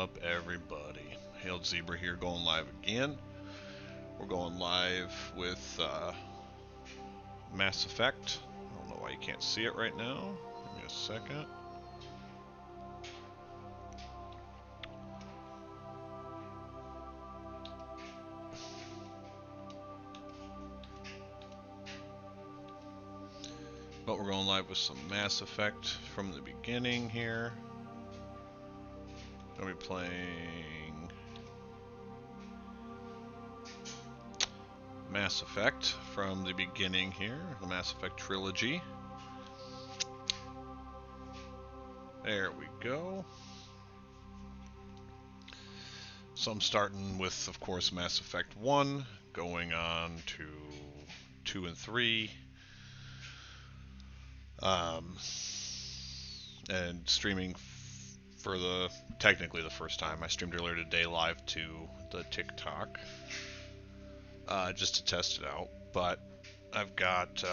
up, everybody? Hailed Zebra here, going live again. We're going live with Mass Effect. I don't know why you can't see it right now. Give me a second. But we're going live with some Mass Effect from the beginning here. I'll be playing Mass Effect from the beginning here, the Mass Effect trilogy. There we go. So I'm starting with, of course, Mass Effect 1, going on to 2 and 3. And streaming for technically the first time. I streamed earlier today live to the TikTok, just to test it out. But I've got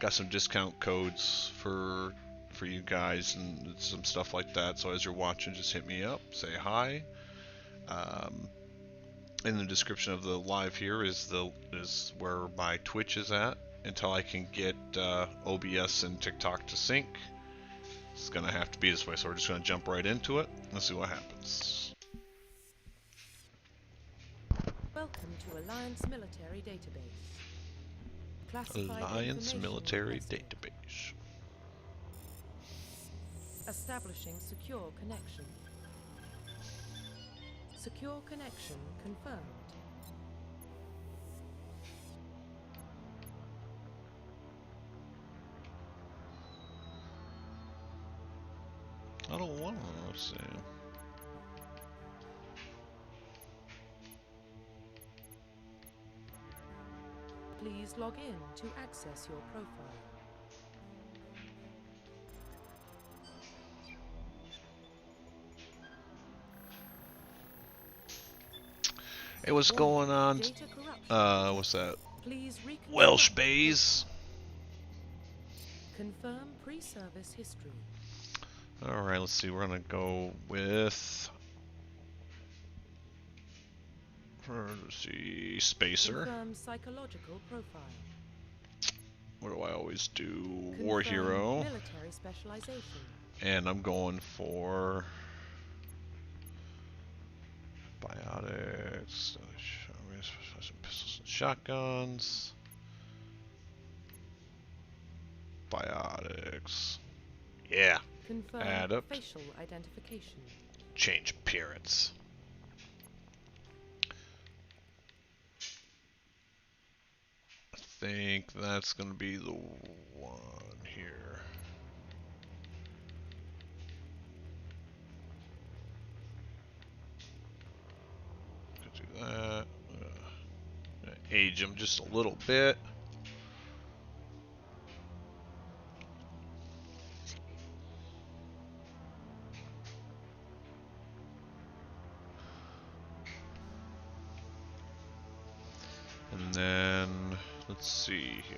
some discount codes for you guys and some stuff like that. So as you're watching, just hit me up, say hi. In the description of the live here is where my Twitch is at until I can get OBS and TikTok to sync. It's gonna have to be this way, so we're just gonna jump right into it. Let's see what happens. Welcome to Alliance Military Database. Classified Alliance Military requested. Database. Establishing secure connection. Secure connection confirmed. I don't want to see. Please log in to access your profile. Hey, what's going on? Data corruption. What's that? Please Welsh Bays. Confirm pre-service history. Alright, let's see. We're gonna go with. Let's see. Spacer. Confirm psychological profile. What do I always do? Confirm War Hero. Military specialization. And I'm going for biotics, pistols and shotguns, biotics. Yeah. Confirm Add up. facial identification. Change appearance. I think that's going to be the one here. Do that. Age him just a little bit. And then let's see here.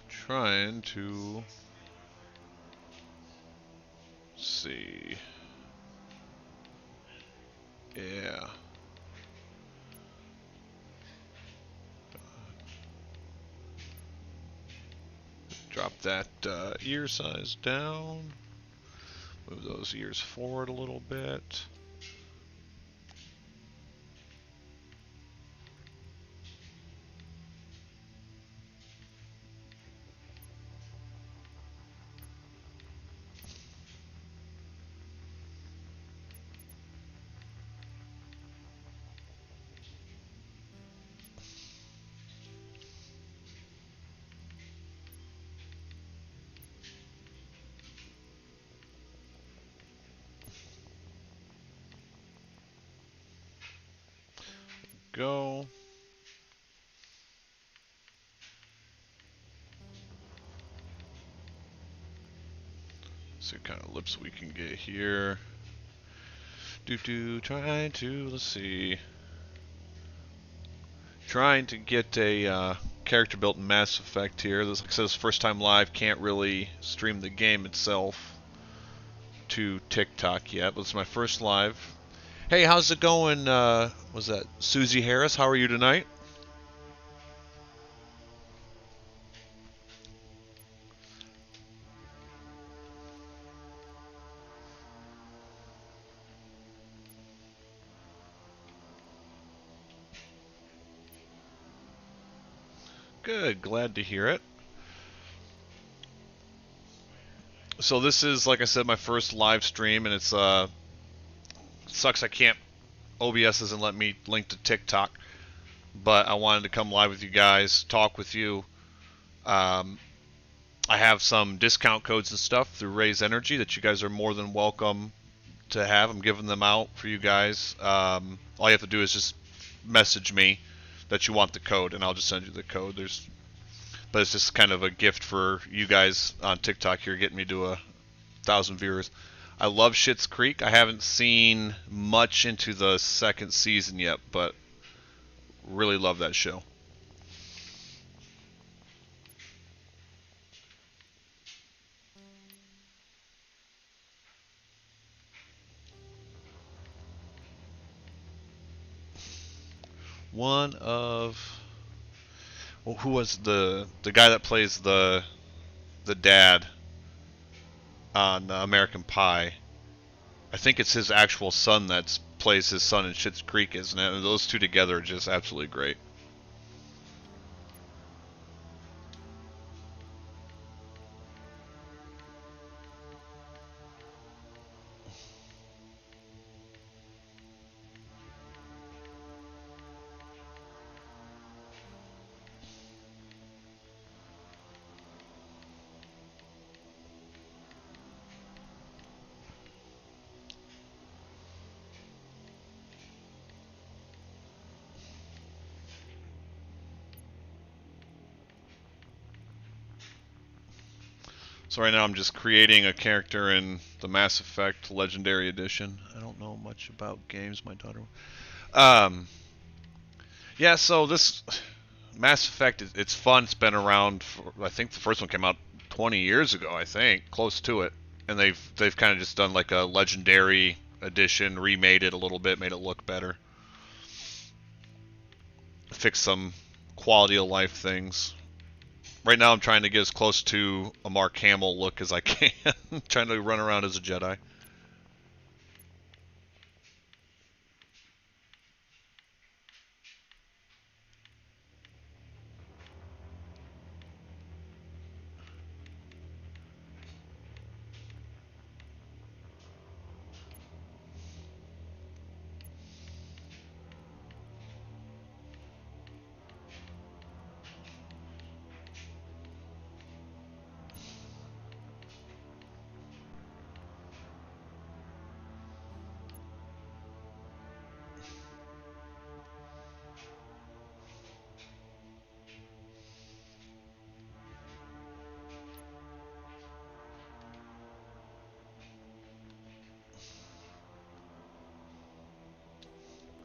Trying to see. Yeah. Drop that ear size down. Move those ears forward a little bit. Go. See what kind of lips we can get here. Trying to, let's see. Trying to get a character built in Mass Effect here. This, like I said, is first time live. Can't really stream the game itself to TikTok yet, but it's my first live. Hey, how's it going? Was that Susie Harris? How are you tonight? Good, glad to hear it. So this is, like I said, my first live stream, and it's sucks I can't. OBS doesn't let me link to TikTok, but I wanted to come live with you guys, talk with you. I have some discount codes and stuff through Raise Energy that you guys are more than welcome to have. I'm giving them out for you guys. All you have to do is just message me that you want the code, and I'll just send you the code. But it's just kind of a gift for you guys on TikTok here, getting me to 1,000 viewers. I love Schitt's Creek. I haven't seen much into the second season yet, but really love that show. One of, well, who was the guy that plays the dad on American Pie? I think it's his actual son that plays his son in Schitt's Creek, isn't it? And those two together are just absolutely great. So right now I'm just creating a character in the Mass Effect Legendary Edition. I don't know much about games, my daughter. Yeah, so this Mass Effect, it's fun. It's been around for, I think the first one came out 20 years ago, I think, close to it. And they've kind of just done like a Legendary Edition, remade it a little bit, made it look better. Fixed some quality of life things. Right now I'm trying to get as close to a Mark Hamill look as I can. Trying to run around as a Jedi.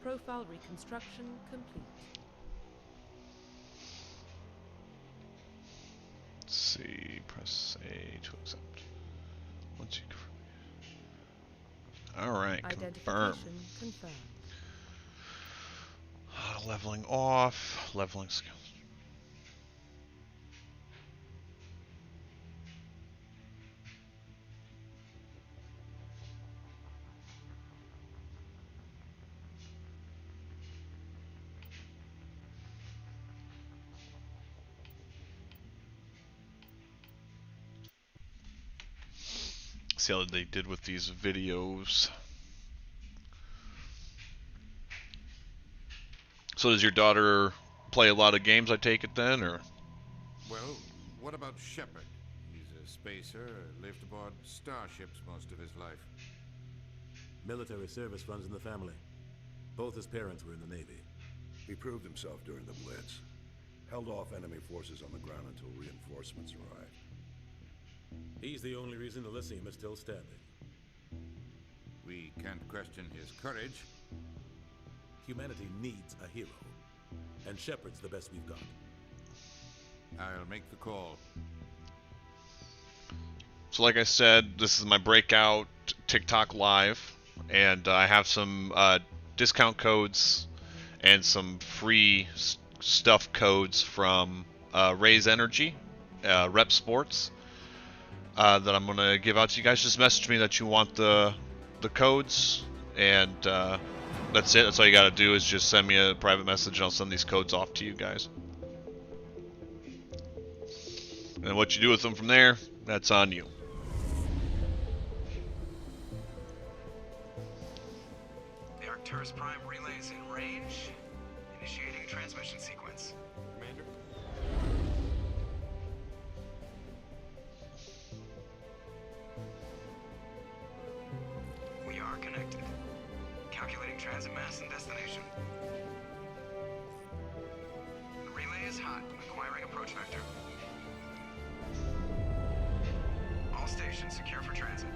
Profile reconstruction complete. Let's see, press A to accept. Once you Alright, confirm. Confirmed. Leveling off, leveling skills. See how they did with these videos. So does your daughter play a lot of games, I take it then, or? Well, what about Shepard? He's a spacer, lived aboard starships most of his life. Military service runs in the family. Both his parents were in the Navy. He proved himself during the Blitz. Held off enemy forces on the ground until reinforcements arrived. He's the only reason Elysium is still standing. We can't question his courage. Humanity needs a hero. And Shepard's the best we've got. I'll make the call. So like I said, this is my breakout TikTok live, and I have some discount codes and some free stuff codes from Raise Energy, Rep Sports, that I'm going to give out to you guys. Just message me that you want the codes, and that's it. That's all you got to do is just send me a private message, and I'll send these codes off to you guys. And what you do with them from there, that's on you. The Arcturus Prime relay is in range. Initiating a transmission sequence. Commander? We are connected. Calculating transit mass and destination. The relay is hot, acquiring approach vector. All stations secure for transit.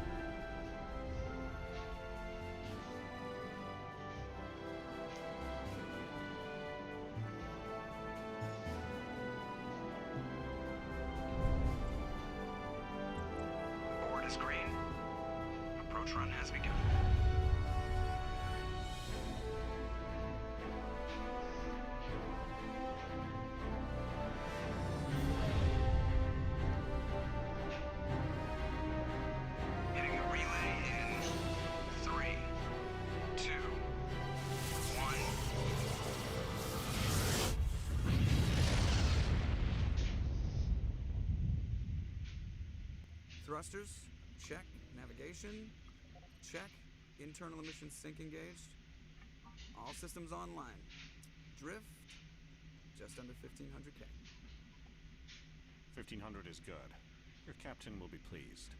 Board is green. Approach run has begun. Hitting the relay in 3, 2, 1. Thrusters, check. Navigation, check. Internal emissions sync engaged. All systems online. Drift, just under 1500K. 1500 is good. Your captain will be pleased.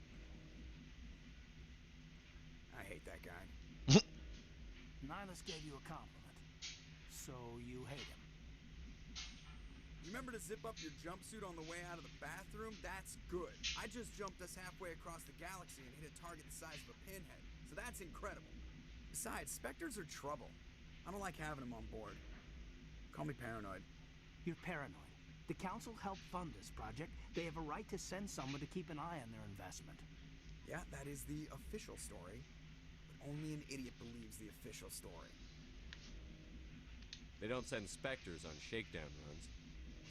I hate that guy. Nihilus gave you a compliment, so you hate him. You remember to zip up your jumpsuit on the way out of the bathroom? That's good. I just jumped us halfway across the galaxy and hit a target the size of a pinhead, so that's incredible. Besides, Spectres are trouble. I don't like having them on board. Call me paranoid. You're paranoid. The Council helped fund this project. They have a right to send someone to keep an eye on their investment. Yeah, that is the official story. But only an idiot believes the official story. They don't send Spectres on shakedown runs.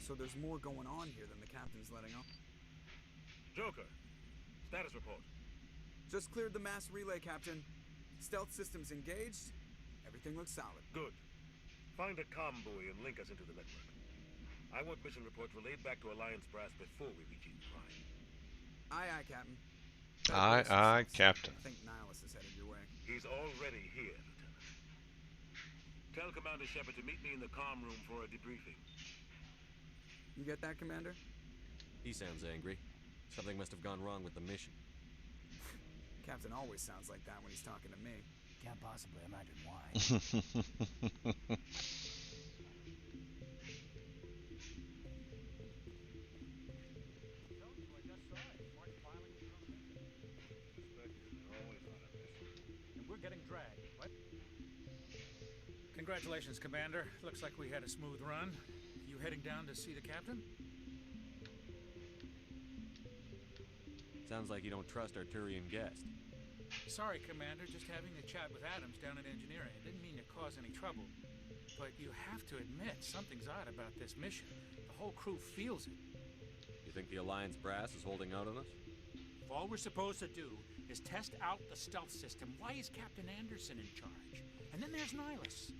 So there's more going on here than the captain's letting on. Joker, status report. Just cleared the mass relay, Captain. Stealth systems engaged. Everything looks solid. Good. Find a comm buoy and link us into the network. I want mission reports relayed back to Alliance brass before we reach Eden Prime. Aye, aye, Captain. Aye, Captain. I think Nihilus is headed your way. He's already here, Lieutenant. Tell Commander Shepard to meet me in the comm room for a debriefing. You get that, Commander? He sounds angry. Something must have gone wrong with the mission. Captain always sounds like that when he's talking to me. Can't possibly imagine why. And we're getting dragged. What? Congratulations, Commander. Looks like we had a smooth run. You heading down to see the captain? Sounds like you don't trust our Turian guest. Sorry, Commander. Just having a chat with Adams down in engineering. I didn't mean to cause any trouble. But you have to admit, something's odd about this mission. The whole crew feels it. You think the Alliance brass is holding out on us? If all we're supposed to do is test out the stealth system, why is Captain Anderson in charge? And then there's Nihilus.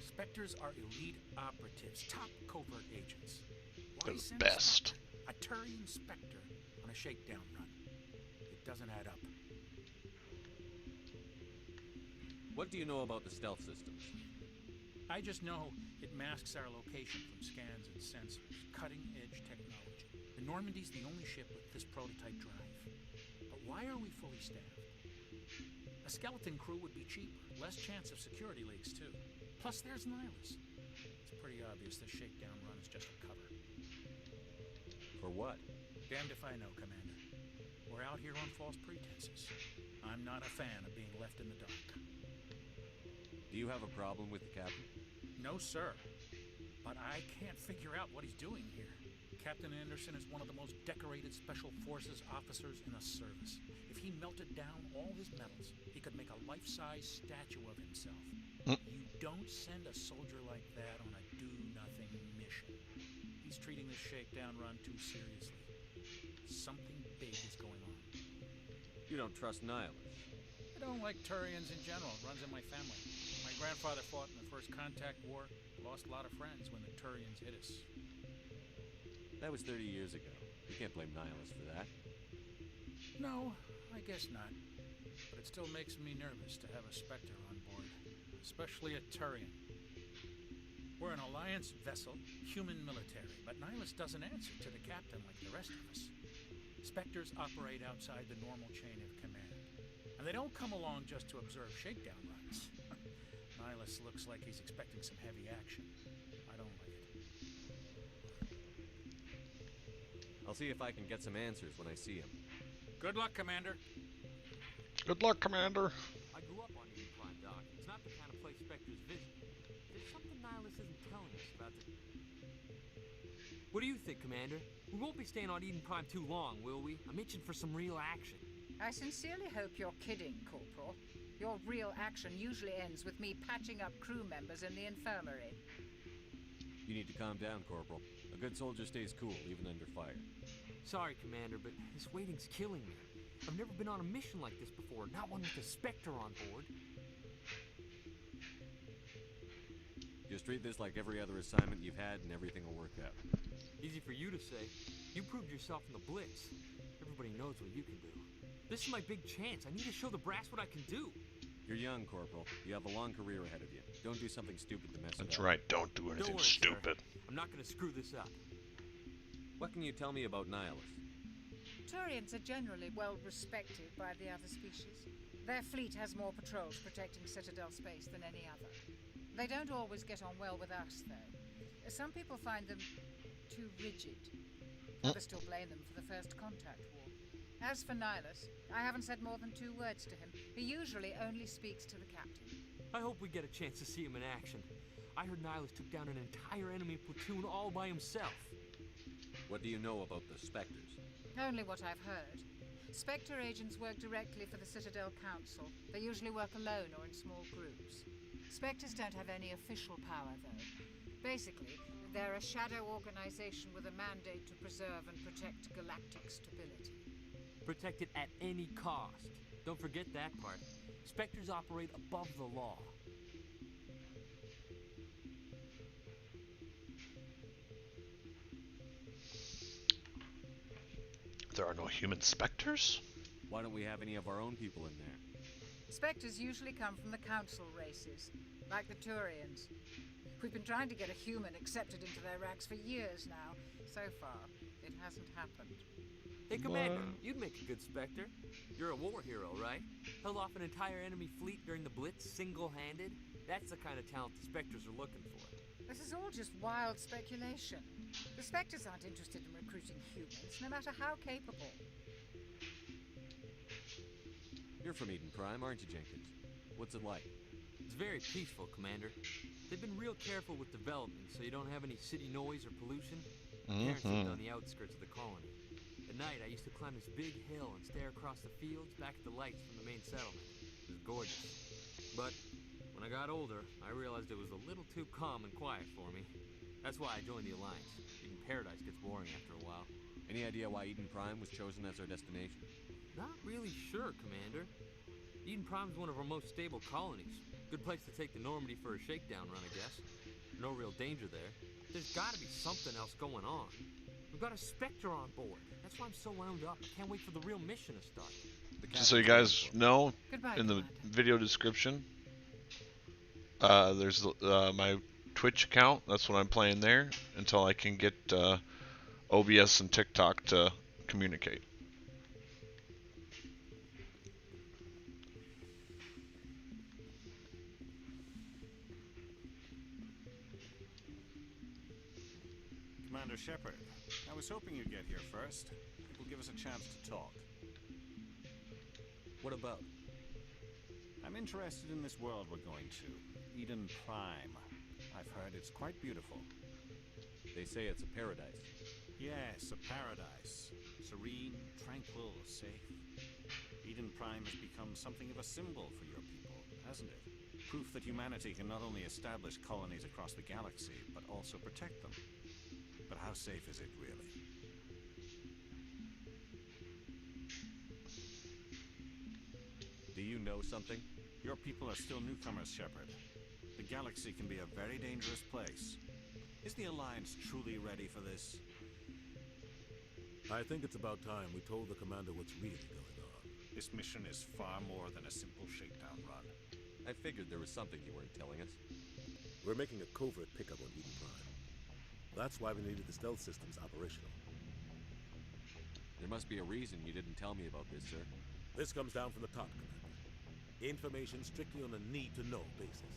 Spectres are elite operatives, top covert agents. Why They're the send best. A Turian Spectre on a shakedown run? It doesn't add up. What do you know about the stealth systems? I just know it masks our location from scans and sensors. Cutting-edge technology. The Normandy's the only ship with this prototype drive. But why are we fully staffed? A skeleton crew would be cheaper. Less chance of security leaks, too. Plus, there's Nihilus. It's pretty obvious this shakedown run is just a cover. For what? Damned if I know, Commander. We're out here on false pretenses. I'm not a fan of being left in the dark. Do you have a problem with the captain? No, sir. but I can't figure out what he's doing here. Captain Anderson is one of the most decorated Special Forces officers in the service. If he melted down all his medals, he could make a life-size statue of himself. You don't send a soldier like that on a do-nothing mission. He's treating this shakedown run too seriously. Something big is going on. You don't trust Nihilus? I don't like Turians in general. It runs in my family. My grandfather fought in the First Contact War. Lost a lot of friends when the Turians hit us. That was 30 years ago. You can't blame Nihilus for that. No, I guess not. But it still makes me nervous to have a Spectre on board. Especially a Turian. We're an Alliance vessel, human military, but Nihilus doesn't answer to the captain like the rest of us. Spectres operate outside the normal chain of command. And they don't come along just to observe shakedown runs. Nihilus looks like he's expecting some heavy action. I don't like it. I'll see if I can get some answers when I see him. Good luck, Commander. Good luck, Commander. I grew up on Eden Prime, Doc. It's not the kind of place Spectres visit. There's something Nihilus isn't telling us about the... What do you think, Commander? We won't be staying on Eden Prime too long, will we? I'm itching for some real action. I sincerely hope you're kidding, Corporal. Your real action usually ends with me patching up crew members in the infirmary. You need to calm down, Corporal. A good soldier stays cool, even under fire. Sorry, Commander, but this waiting's killing me. I've never been on a mission like this before, not one with a Spectre on board. Just treat this like every other assignment you've had and everything will work out. Easy for you to say. You proved yourself in the Blitz. Everybody knows what you can do. This is my big chance. I need to show the brass what I can do. You're young, Corporal. You have a long career ahead of you. Don't do something stupid to mess it up. That's right, don't do anything stupid. I'm not going to screw this up. What can you tell me about Nihilus? Turians are generally well respected by the other species. Their fleet has more patrols protecting Citadel space than any other. They don't always get on well with us, though. Some people find them too rigid. Others still blame them for the First Contact War. As for Nihilus, I haven't said more than 2 words to him. He usually only speaks to the captain. I hope we get a chance to see him in action. I heard Nihilus took down an entire enemy platoon all by himself. What do you know about the Spectres? Only what I've heard. Spectre agents work directly for the Citadel Council. They usually work alone or in small groups. Spectres don't have any official power, though. Basically, they're a shadow organization with a mandate to preserve and protect galactic stability. Protect it at any cost. Don't forget that part. Spectres operate above the law. There are no human Spectres? Why don't we have any of our own people in there? Spectres usually come from the Council races, like the Turians. We've been trying to get a human accepted into their ranks for years now. So far, it hasn't happened. Hey, Commander, you'd make a good Spectre. You're a war hero, right? Held off an entire enemy fleet during the Blitz single-handed? That's the kind of talent the Spectres are looking for. This is all just wild speculation. The Spectres aren't interested in recruiting humans, no matter how capable. You're from Eden Prime, aren't you, Jenkins? What's it like? It's very peaceful, Commander. They've been real careful with development, so you don't have any city noise or pollution. Parents lived on the outskirts of the colony. At night, I used to climb this big hill and stare across the fields back at the lights from the main settlement. It was gorgeous. But when I got older, I realized it was a little too calm and quiet for me. That's why I joined the Alliance. Even paradise gets boring after a while. Any idea why Eden Prime was chosen as our destination? Not really sure, Commander. Eden Prime's one of our most stable colonies. Good place to take the Normandy for a shakedown run, I guess. No real danger there. There's gotta be something else going on. We've got a Spectre on board. That's why I'm so wound up. I can't wait for the real mission to start. Just so you guys know, in the video description, there's my Twitch account. That's what I'm playing there until I can get OBS and TikTok to communicate. Commander Shepard, I was hoping you'd get here first. It will give us a chance to talk. What about? I'm interested in this world we're going to, Eden Prime. I've heard it's quite beautiful. They say it's a paradise. Yes, a paradise. Serene, tranquil, safe. Eden Prime has become something of a symbol for your people, hasn't it? Proof that humanity can not only establish colonies across the galaxy, but also protect them. But how safe is it, really? Do you know something? Your people are still newcomers, Shepard. The galaxy can be a very dangerous place. Is the Alliance truly ready for this? I think it's about time we told the commander what's really going on. This mission is far more than a simple shakedown run. I figured there was something you weren't telling us. We're making a covert pickup on Eden Prime. That's why we needed the stealth systems operational. There must be a reason you didn't tell me about this, sir. This comes down from the top, Commander. Information strictly on a need-to-know basis.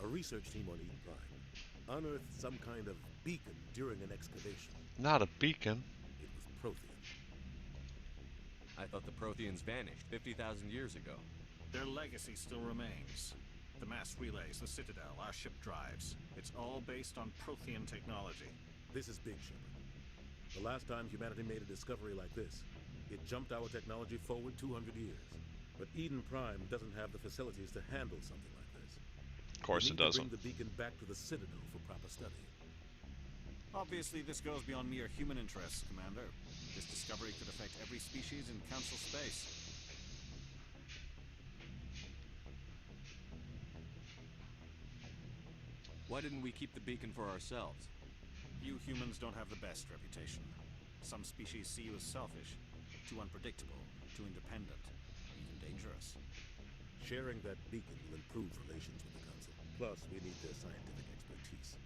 A research team on Eden Prime unearthed some kind of beacon during an excavation. Not a beacon. It was Prothean. I thought the Protheans vanished 50,000 years ago. Their legacy still remains. The mass relays, the Citadel, our ship drives. It's all based on Prothean technology. This is big, Shepard. The last time humanity made a discovery like this, it jumped our technology forward 200 years. But Eden Prime doesn't have the facilities to handle something like this. Of course it doesn't. We need to bring the beacon back to the Citadel for proper study. Obviously, this goes beyond mere human interests, Commander. This discovery could affect every species in Council space. Why didn't we keep the beacon for ourselves? You humans don't have the best reputation. Some species see you as selfish, too unpredictable, too independent, even dangerous. Sharing that beacon will improve relations with the Council. Plus, we need their scientific expertise.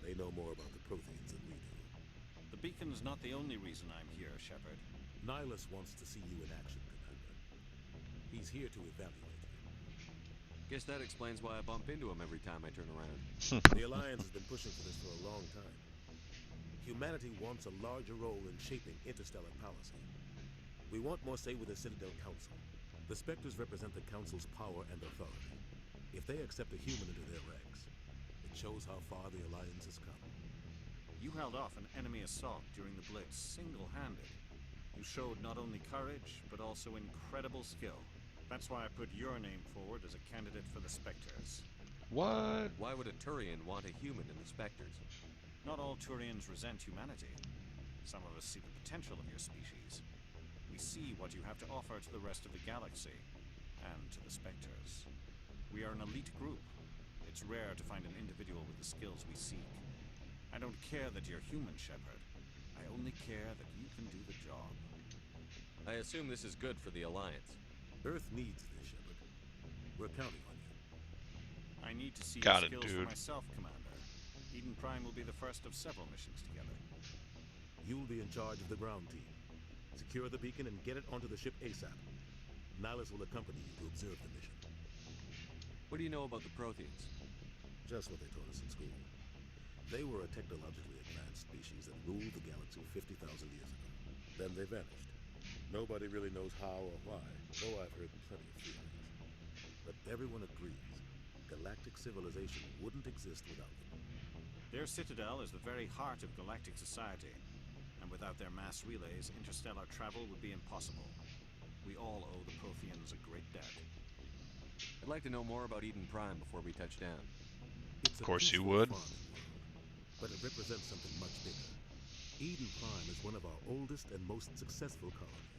They know more about the Protheans than we do. The beacon's not the only reason I'm here, Shepard. Nihilus wants to see you in action, Commander. He's here to evaluate you. Guess that explains why I bump into him every time I turn around. The Alliance has been pushing for this for a long time. Humanity wants a larger role in shaping interstellar policy. We want more say with the Citadel Council. The Spectres represent the Council's power and authority. If they accept a human into their ranks, it shows how far the Alliance has come. You held off an enemy assault during the Blitz single-handed. You showed not only courage, but also incredible skill. That's why I put your name forward as a candidate for the Spectres. What? Why would a Turian want a human in the Spectres? Not all Turians resent humanity. Some of us see the potential of your species. We see what you have to offer to the rest of the galaxy, and to the Spectres. We are an elite group. It's rare to find an individual with the skills we seek. I don't care that you're human, Shepard. I only care that you can do the job. I assume this is good for the Alliance. Earth needs this, Shepard. We're counting on you. I need to see Got your it, skills dude. for myself, Commander. Eden Prime will be the first of several missions together. You'll be in charge of the ground team. Secure the beacon and get it onto the ship ASAP. Nihilus will accompany you to observe the mission. What do you know about the Protheans? Just what they taught us in school. They were a technologically advanced species that ruled the galaxy 50,000 years ago. Then they vanished. Nobody really knows how or why, though I've heard plenty of theories. But everyone agrees galactic civilization wouldn't exist without them. Their citadel is the very heart of galactic society, and without their mass relays, interstellar travel would be impossible. We all owe the Protheans a great debt. I'd like to know more about Eden Prime before we touch down. It's Of course you peaceful would. farming world, but it represents something much bigger. Eden Prime is one of our oldest and most successful colonies.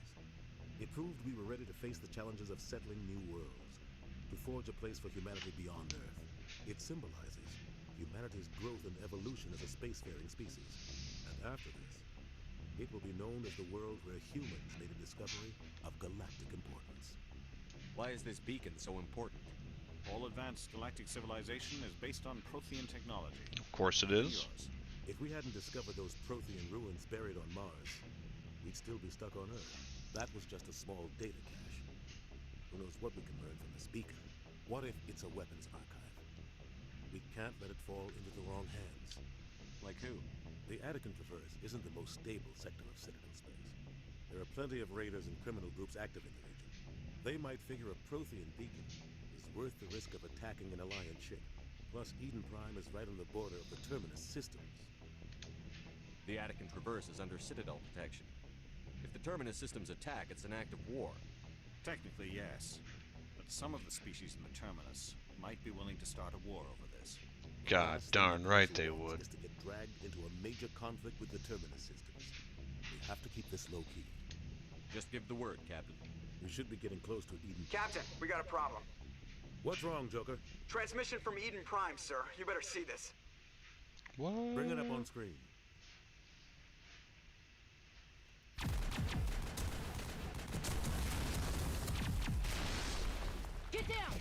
It proved we were ready to face the challenges of settling new worlds, to forge a place for humanity beyond Earth. It symbolizes humanity's growth and evolution as a spacefaring species. And after this, it will be known as the world where humans made a discovery of galactic importance. Why is this beacon so important? All advanced galactic civilization is based on Prothean technology. Of course it is. If we hadn't discovered those Prothean ruins buried on Mars, we'd still be stuck on Earth. That was just a small data cache. Who knows what we can learn from this beacon? What if it's a weapons archive? We can't let it fall into the wrong hands. Like who? The Attican Traverse isn't the most stable sector of Citadel space. There are plenty of raiders and criminal groups active in the region. They might figure a Prothean beacon is worth the risk of attacking an Alliance ship. Plus, Eden Prime is right on the border of the Terminus systems. The attic and traverse is under Citadel protection. If the Terminus systems attack, it's an act of war. Technically, yes. But some of the species in the Terminus might be willing to start a war over this. God darn right they would. Is to get dragged into a major conflict with the Terminus systems. We have to keep this low-key. Just give the word, Captain. We should be getting close to Eden. Captain, we got a problem. What's wrong, Joker? Transmission from Eden Prime, sir. You better see this. What? Bring it up on screen. Get down!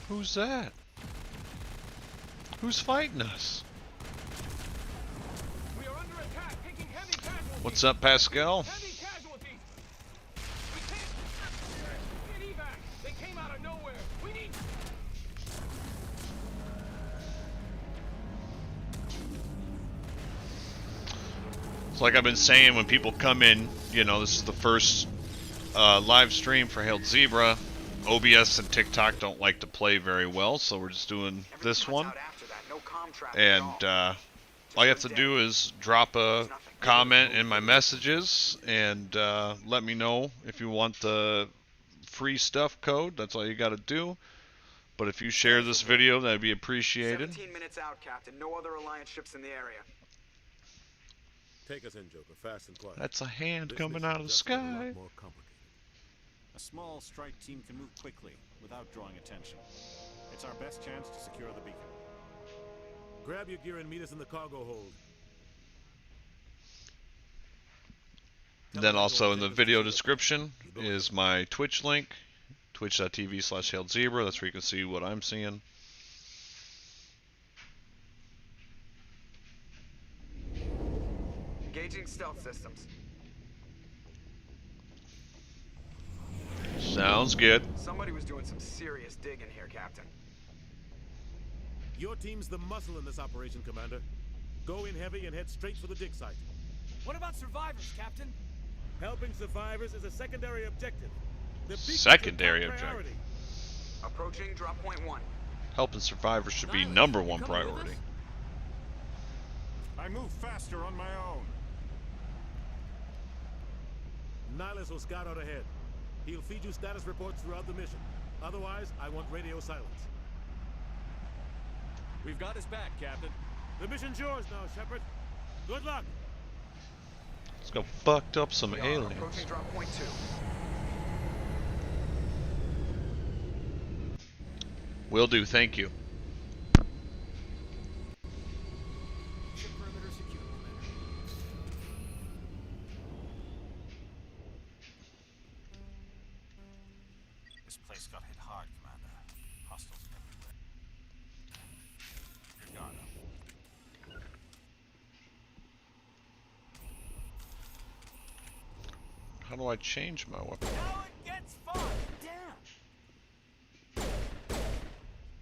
Who's that? Who's fighting us? We are under attack, taking heavy casualties. What's up, Pascal? Heavy casualties. We can't get evac. They came out of nowhere. We need. It's like I've been saying when people come in, you know, this is the first live stream for Hailed Zebra. OBS and TikTok don't like to play very well, so we're just doing this one. And all you have to do is drop a comment in my messages and let me know if you want the free stuff code. That's all you got to do. But if you share this video, that'd be appreciated. 17 minutes out, Captain. No other Alliance ships in the area. Take us in, Joker, fast and quiet. That's a hand coming out of the sky. A small strike team can move quickly without drawing attention. It's our best chance to secure the beacon. Grab your gear and meet us in the cargo hold. Then also in the video description is my Twitch link, twitch.tv/HailedZebra. That's where you can see what I'm seeing. Engaging stealth systems. Sounds good. Somebody was doing some serious digging here, Captain. Your team's the muscle in this operation, Commander. Go in heavy and head straight for the dig site. What about survivors, Captain? Helping survivors is a secondary objective. Secondary objective. Approaching drop point 1. Helping survivors should be #1 priority. I move faster on my own. Nihilus will scout out ahead. He'll feed you status reports throughout the mission. Otherwise, I want radio silence. We've got his back, Captain. The mission's yours now, Shepard. Good luck. Let's go fucked up some aliens. Approaching drop point 2. Will do, thank you. Perimeter secure, Commander. This place got hit hard, Commander. Hostiles everywhere. Your guard up. How do I change my weapon? Now it gets fun. Damn.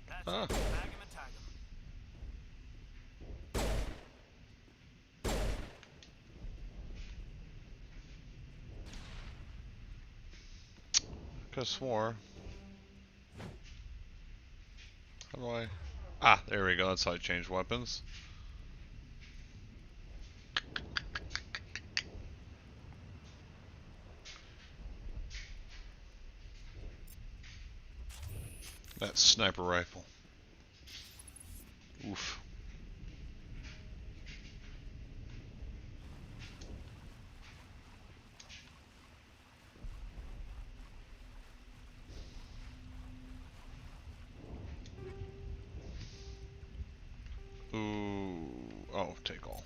That's Ah. it. Bag him and tag him. Could've swore. How do I? Ah, there we go. That's how I change weapons. That sniper rifle. Oof. Ooh. Oh, take all.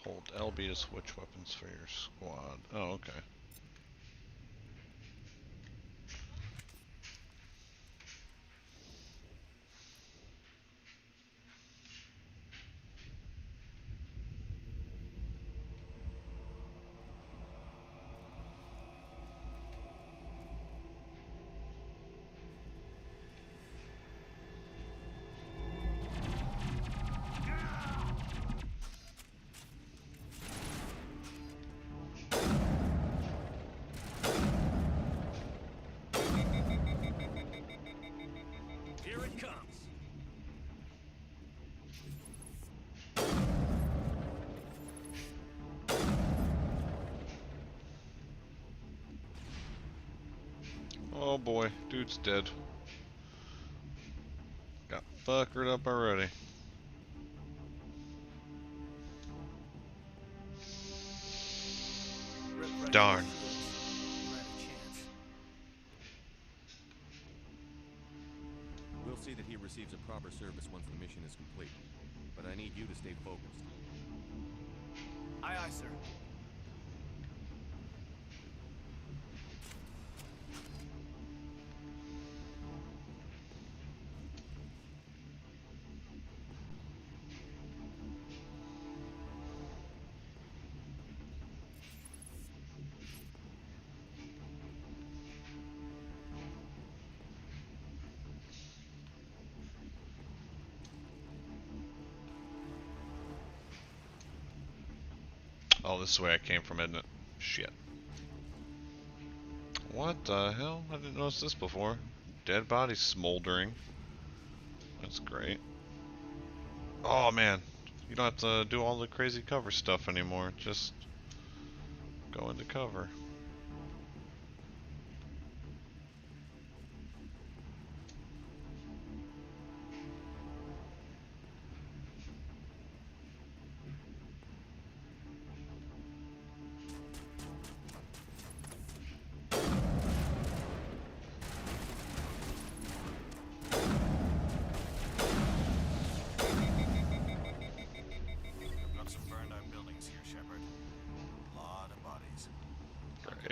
Hold LB to switch weapons for your squad. Oh, okay. Oh boy, dude's dead. Got fuckered up already. Darn. We'll see that he receives a proper service once the mission is complete. But I need you to stay focused. Aye, aye, sir. Oh, this is the way I came from, isn't it? Shit. What the hell? I didn't notice this before. Dead body smoldering. That's great. Oh man, you don't have to do all the crazy cover stuff anymore. Just go into cover.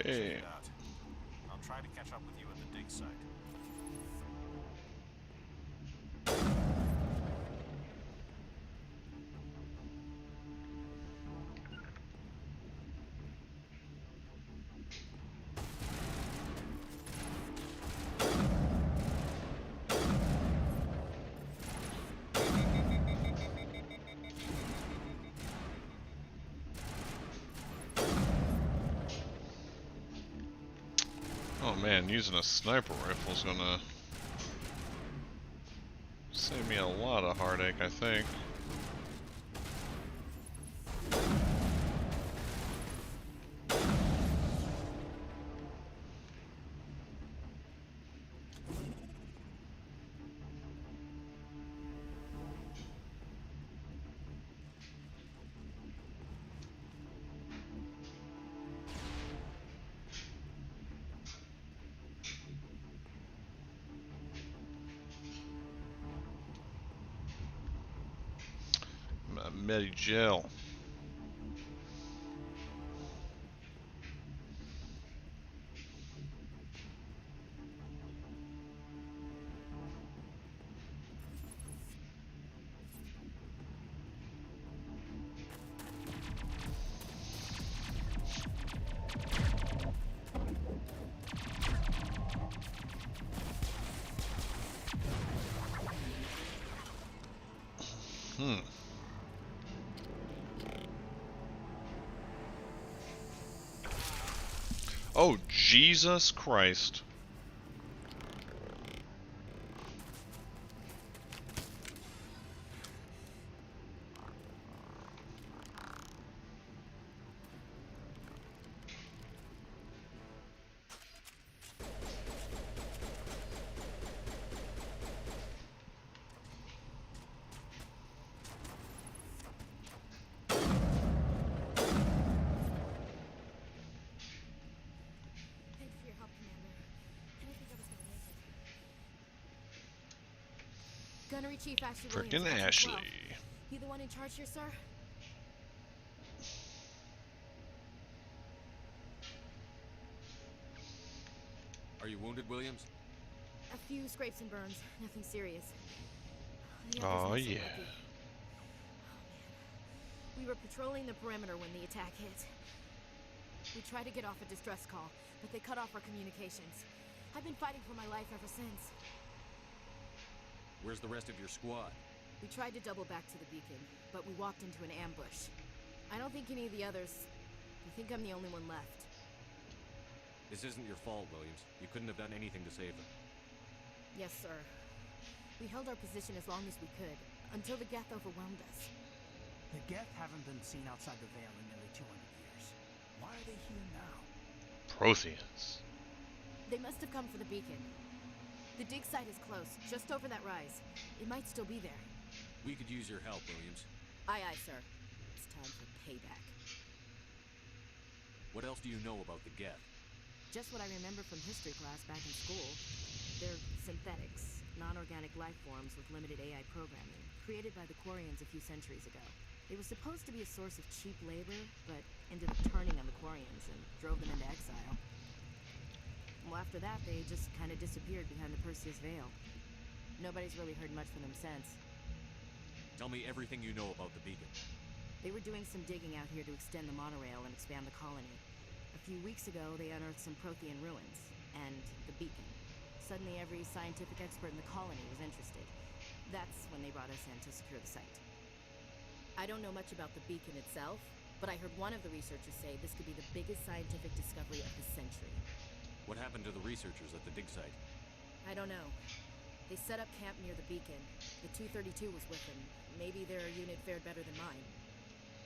Hey. I'll try to catch up with you at the dig site. Oh man, using a sniper rifle is gonna save me a lot of heartache, I think. Medi-gel. Oh, Jesus Christ. Gunnery Chief Ashley Frickin' Williams, Ashley. 12. You the one in charge here, sir? Are you wounded, Williams? A few scrapes and burns, nothing serious. Oh yeah. Oh, man. We were patrolling the perimeter when the attack hit. We tried to get off a distress call, but they cut off our communications. I've been fighting for my life ever since. Where's the rest of your squad? We tried to double back to the beacon, but we walked into an ambush. I don't think any of the others... I think I'm the only one left. This isn't your fault, Williams. You couldn't have done anything to save them. Yes, sir. We held our position as long as we could, until the Geth overwhelmed us. The Geth haven't been seen outside the Veil in nearly 200 years. Why are they here now? Protheans. They must have come for the beacon. The dig site is close, just over that rise. It might still be there. We could use your help, Williams. Aye, aye, sir. It's time for payback. What else do you know about the Geth? Just what I remember from history class back in school. They're synthetics, non-organic life forms with limited AI programming, created by the Quarians a few centuries ago. They were supposed to be a source of cheap labor, but ended up turning on the Quarians and drove them into exile. Well, after that, they just kind of disappeared behind the Perseus Veil. Nobody's really heard much from them since. Tell me everything you know about the beacon. They were doing some digging out here to extend the monorail and expand the colony. A few weeks ago, they unearthed some Prothean ruins, and the beacon. Suddenly, every scientific expert in the colony was interested. That's when they brought us in to secure the site. I don't know much about the beacon itself, but I heard one of the researchers say this could be the biggest scientific discovery of the century. What happened to the researchers at the dig site? I don't know. They set up camp near the beacon. The 232 was with them. Maybe their unit fared better than mine.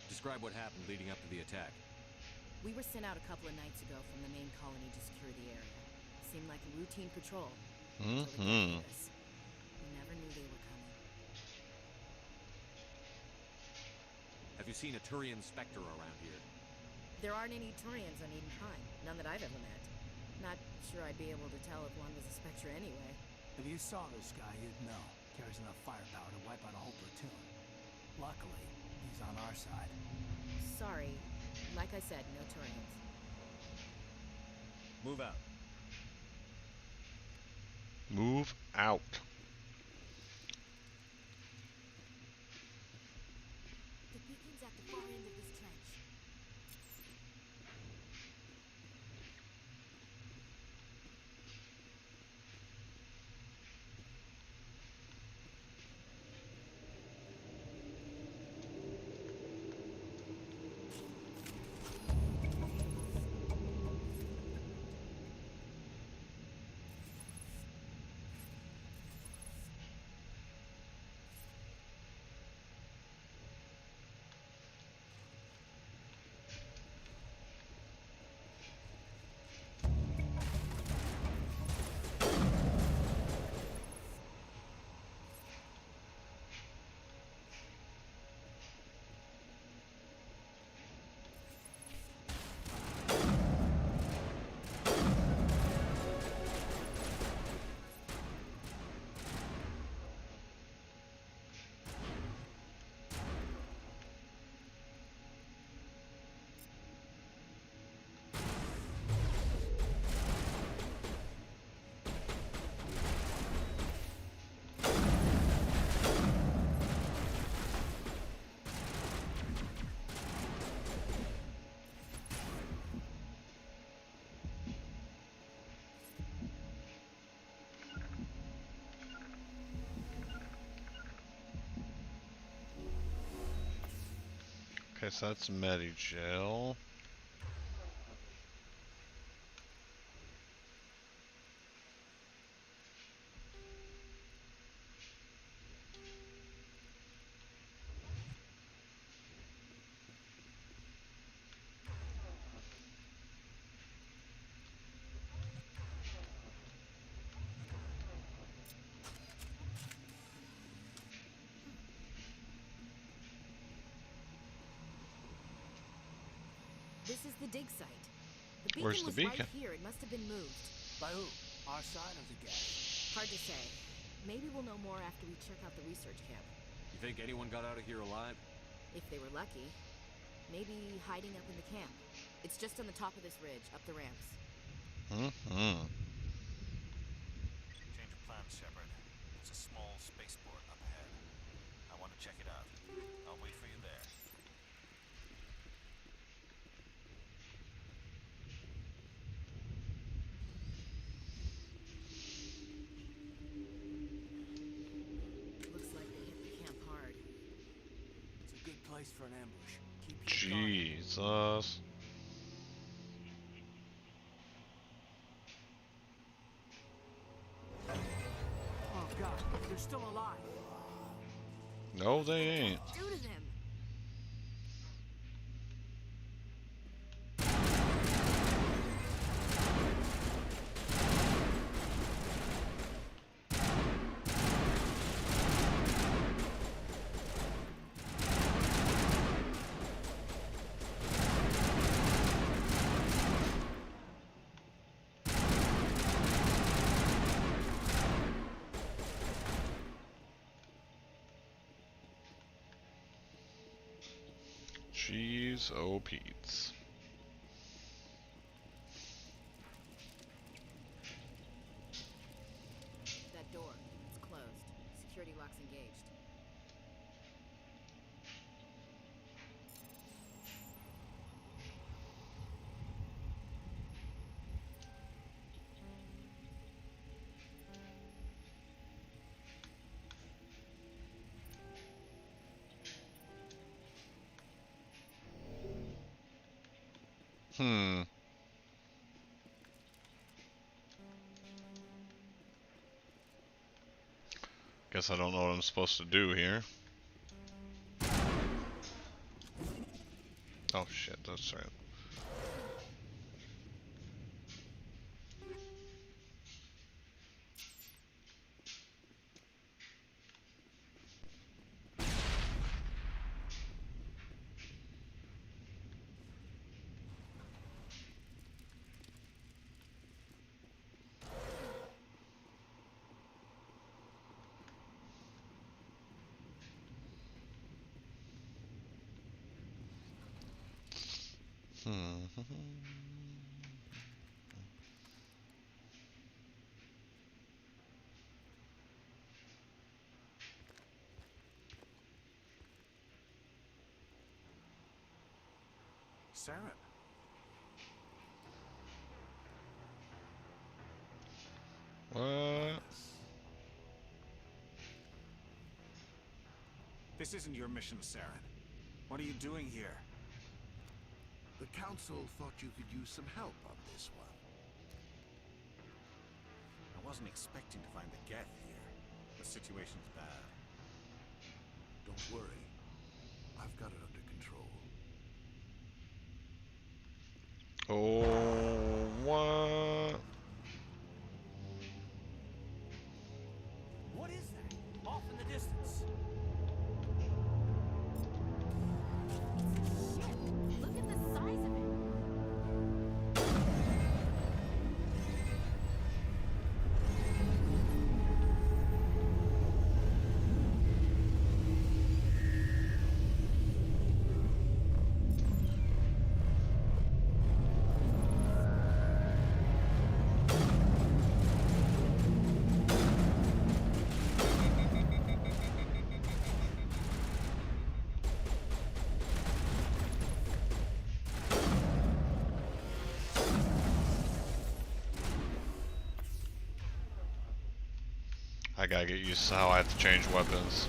Describe what happened leading up to the attack. We were sent out a couple of nights ago from the main colony to secure the area. Seemed like a routine patrol. Until they came to us. We never knew they were coming. Have you seen a Turian Spectre around here? There aren't any Turians on Eden Prime. None that I've ever met. Not sure I'd be able to tell if one was a Spectre anyway. If you saw this guy, you'd know. Carries enough firepower to wipe out a whole platoon. Luckily, he's on our side. Sorry. Like I said, no Turians. Move out. Move out. The beacon's at the far end of this trench. Okay, so that's Medigel. This is the dig site. The beacon Where's the was beacon? right here. It must have been moved. By who? Our side or the Geth? Hard to say. Maybe we'll know more after we check out the research camp. You think anyone got out of here alive? If they were lucky. Maybe hiding up in the camp. It's just on the top of this ridge, up the ramps. Change of plans, Shepard. There's a small spaceport up ahead. I want to check it out. I'll wait for you there. Looks like they hit the camp hard. It's a good place for an ambush. Keep your guard. Jesus. Oh God, they're still alive. No, they ain't. Do to them. Jeez, oh Pete's. That door, it's closed. Security lock's engaged. Guess I don't know what I'm supposed to do here. Oh shit, that's right. Saren. What? This isn't your mission, Saren. What are you doing here? The Council thought you could use some help on this one. I wasn't expecting to find the Geth here. The situation's bad. Don't worry. I've got it under control. Oh, what? What is that? Off in the distance. Shit! Look at the size of it. I gotta get used to how I have to change weapons.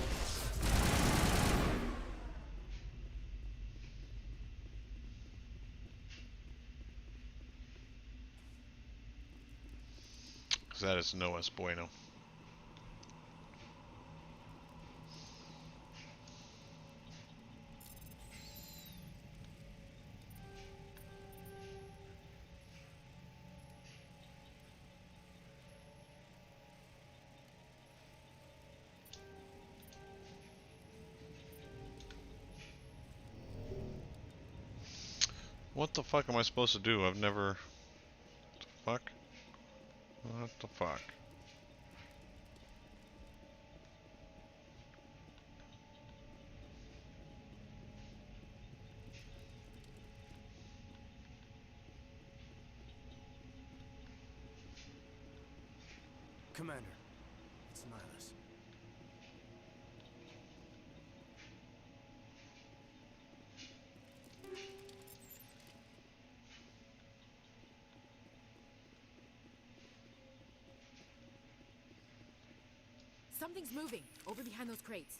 Because that is no es bueno. What the fuck am I supposed to do? I've never... What the fuck? What the fuck? Commander, it's Nihilus. Something's moving over behind those crates.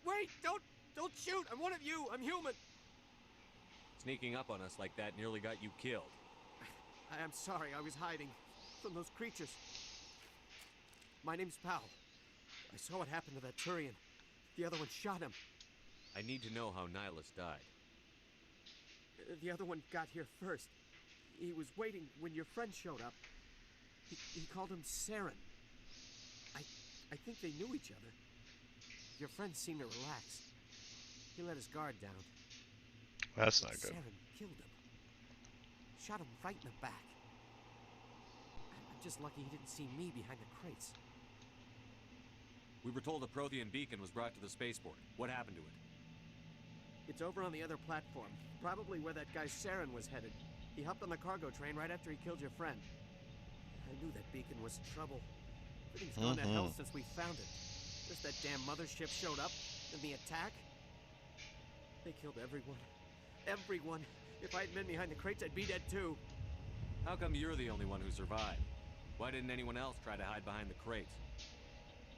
Wait! Don't shoot! I'm one of you! I'm human! Sneaking up on us like that nearly got you killed. I am sorry, I was hiding from those creatures. My name's Powell. I saw what happened to that Turian. The other one shot him. I need to know how Nihilus died. The other one got here first. He was waiting when your friend showed up. He called him Saren. I think they knew each other. Your friend seemed to relax. He let his guard down. That's not good. Saren killed him. Shot him right in the back. I'm just lucky he didn't see me behind the crates. We were told a Prothean beacon was brought to the spaceport. What happened to it? It's over on the other platform, probably where that guy Saren was headed. He hopped on the cargo train right after he killed your friend. I knew that beacon was trouble. Everything's gone to hell since we found it. Just that damn mothership showed up, and the attack. They killed everyone. Everyone. If I'd been behind the crates, I'd be dead too. How come you're the only one who survived? Why didn't anyone else try to hide behind the crates?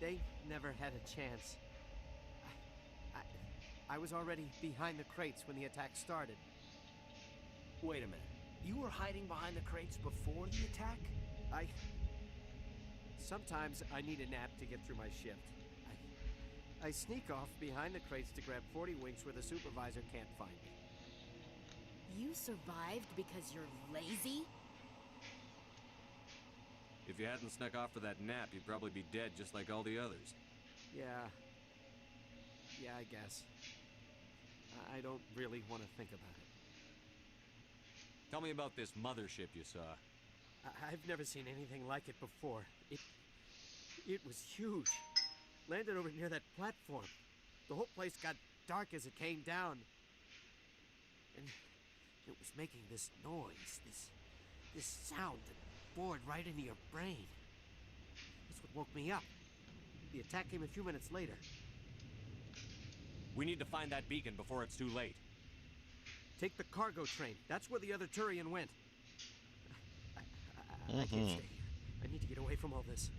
They never had a chance. I was already behind the crates when the attack started. Wait a minute. You were hiding behind the crates before the attack? Sometimes I need a nap to get through my shift. I sneak off behind the crates to grab 40 winks where the supervisor can't find me. You survived because you're lazy? If you hadn't snuck off for that nap, you'd probably be dead just like all the others. Yeah, I guess. I don't really want to think about it. Tell me about this mothership you saw. I've never seen anything like it before. It was huge. Landed over near that platform. The whole place got dark as it came down. And it was making this noise, this sound that bored right into your brain. That's what woke me up. The attack came a few minutes later. We need to find that beacon before it's too late. Take the cargo train. That's where the other Turian went. I can't stay here. I need to get away from all this.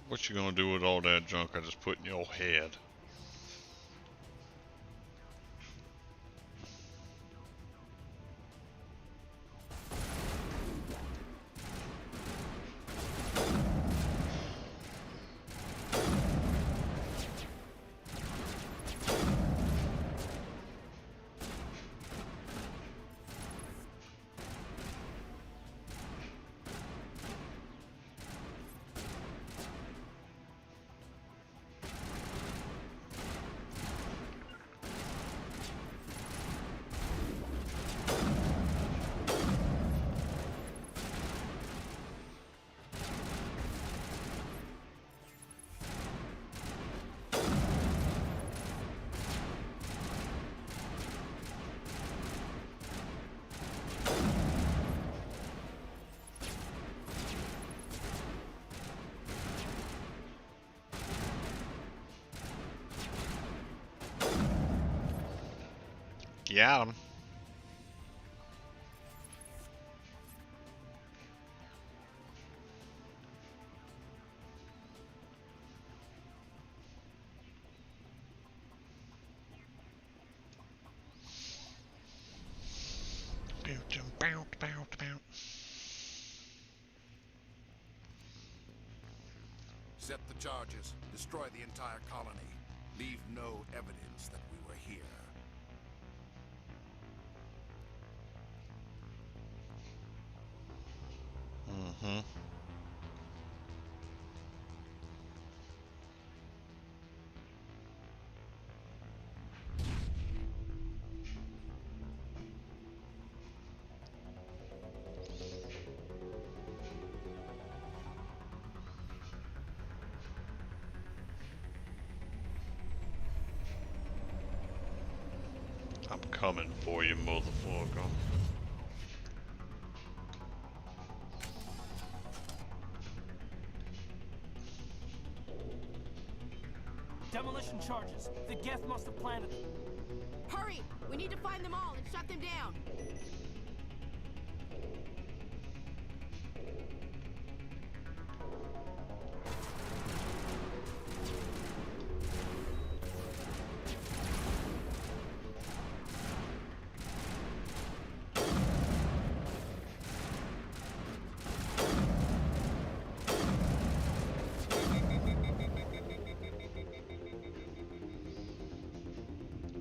What you gonna do with all that junk I just put in your head? Got him. Set the charges. Destroy the entire colony. Leave no evidence that we were here. Coming for you, motherfucker. Demolition charges. The Geth must have planted them. Hurry! We need to find them all and shut them down.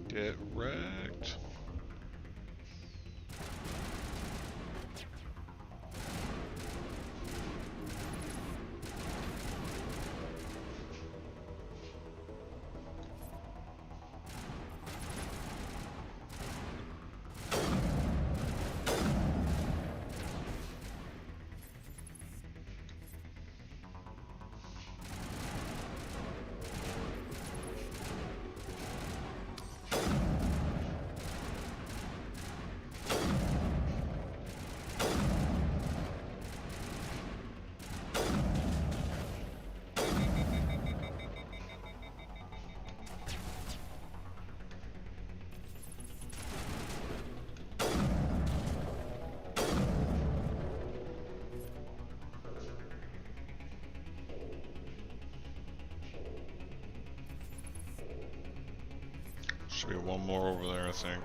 Get wrecked. Should be one more over there, I think.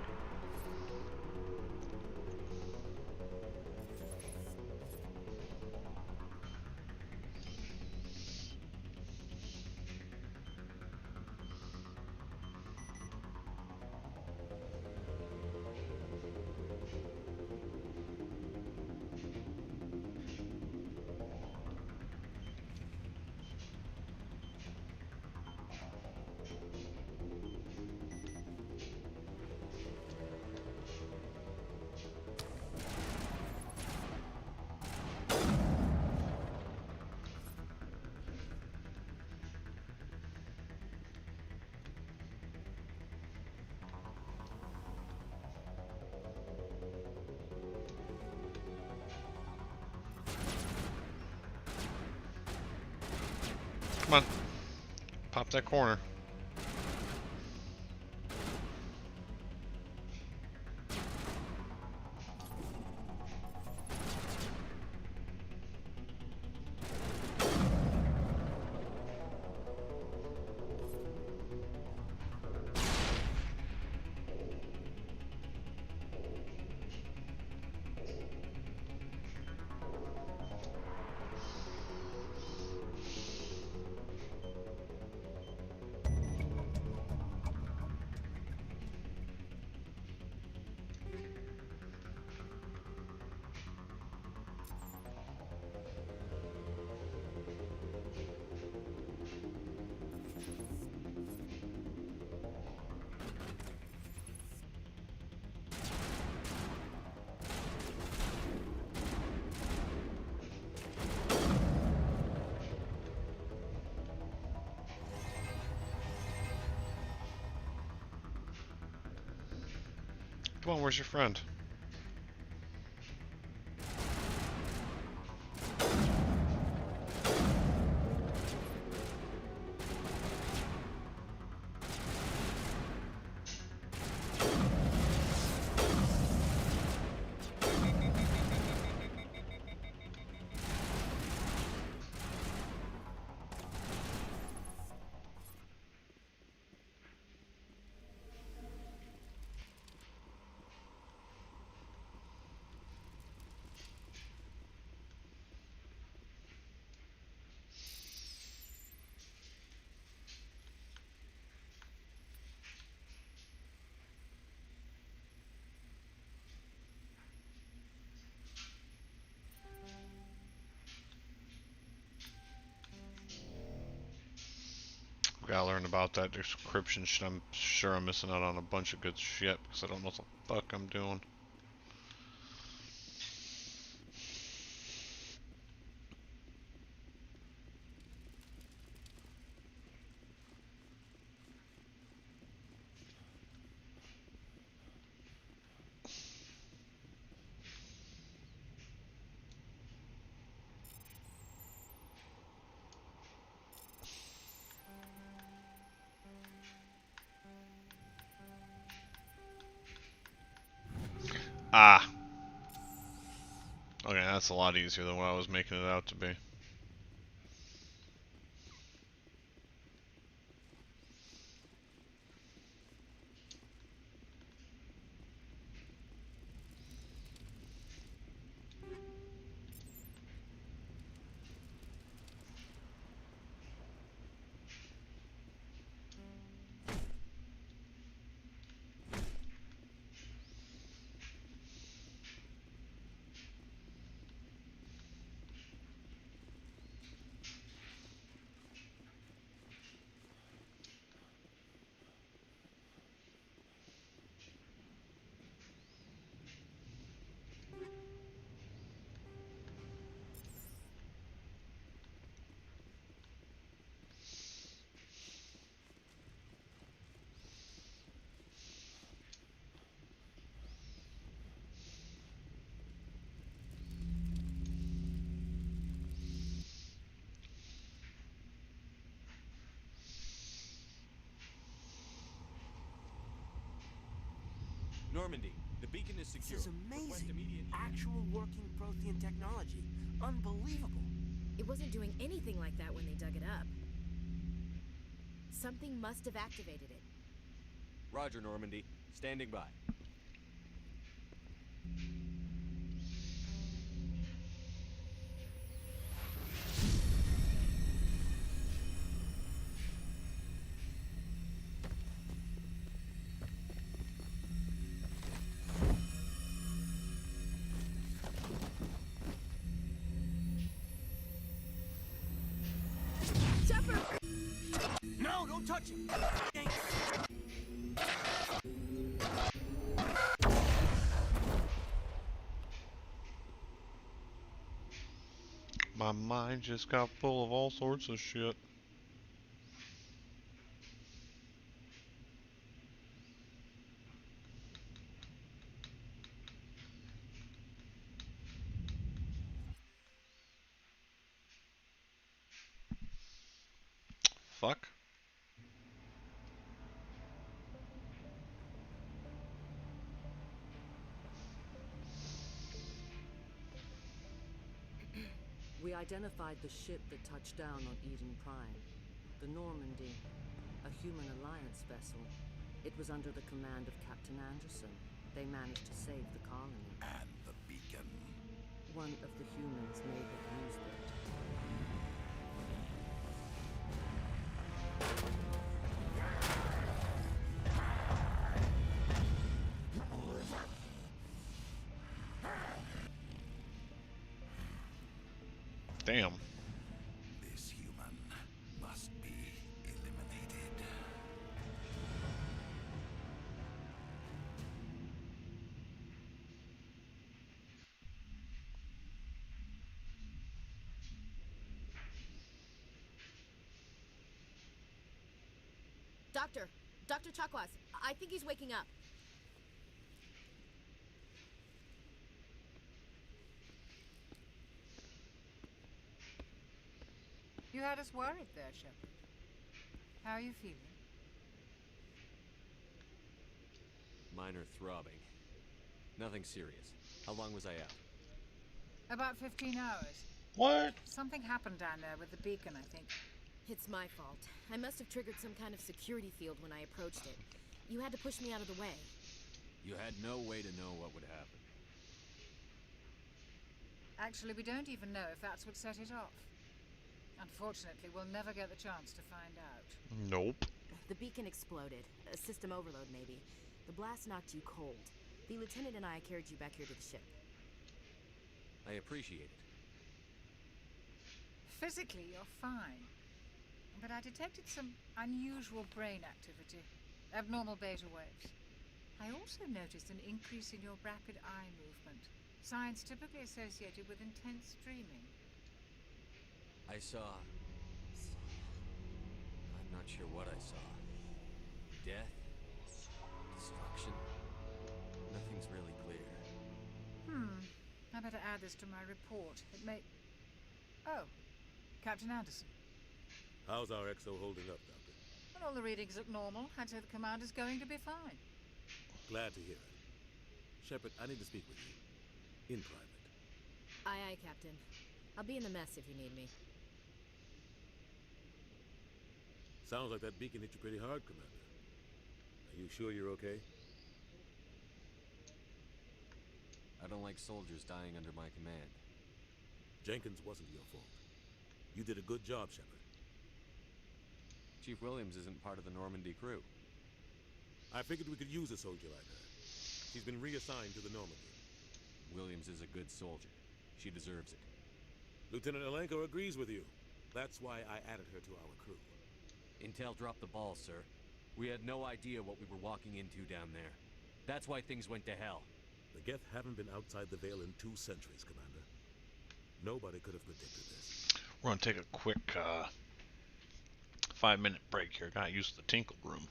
Come on. Pop that corner. Come on, where's your friend? Gotta learn about that description shit. I'm sure I'm missing out on a bunch of good shit because I don't know what the fuck I'm doing. Ah. Okay, that's a lot easier than what I was making it out to be. Normandy, the beacon is secure. This is amazing. Actual working Prothean technology. Unbelievable. It wasn't doing anything like that when they dug it up. Something must have activated it. Roger, Normandy. Standing by. No, don't touch him. My mind just got full of all sorts of shit. Fuck. We identified the ship that touched down on Eden Prime. The Normandy, a human alliance vessel. It was under the command of Captain Anderson. They managed to save the colony. And the beacon. One of the humans may have used it. Damn. This human must be eliminated. Dr. Chakwas, I think he's waking up. You had us worried there, Shepard. How are you feeling? Minor throbbing. Nothing serious. How long was I out? About 15 hours. What? Something happened down there with the beacon, I think. It's my fault. I must have triggered some kind of security field when I approached it. You had to push me out of the way. You had no way to know what would happen. Actually, we don't even know if that's what set it off. Unfortunately, we'll never get the chance to find out. Nope. The beacon exploded. A system overload, maybe. The blast knocked you cold. The lieutenant and I carried you back here to the ship. I appreciate it. Physically, you're fine. But I detected some unusual brain activity. Abnormal beta waves. I also noticed an increase in your rapid eye movement. Signs typically associated with intense dreaming. I saw... I'm not sure what I saw. Death? Destruction? Nothing's really clear. I better add this to my report. It may... Oh, Captain Anderson. How's our XO holding up, Doctor? When all the readings look normal, I'd say the commander's going to be fine. Glad to hear it. Shepard, I need to speak with you. In private. Aye, aye, Captain. I'll be in the mess if you need me. Sounds like that beacon hit you pretty hard, Commander. Are you sure you're okay? I don't like soldiers dying under my command. Jenkins wasn't your fault. You did a good job, Shepard. Chief Williams isn't part of the Normandy crew. I figured we could use a soldier like her. She's been reassigned to the Normandy. Williams is a good soldier. She deserves it. Lieutenant Alcor agrees with you. That's why I added her to our crew. Intel dropped the ball, sir. We had no idea what we were walking into down there. That's why things went to hell. The Geth haven't been outside the Veil in 2 centuries, Commander. Nobody could have predicted this. We're gonna take a quick 5-minute break here. Gotta use the Tinkle room.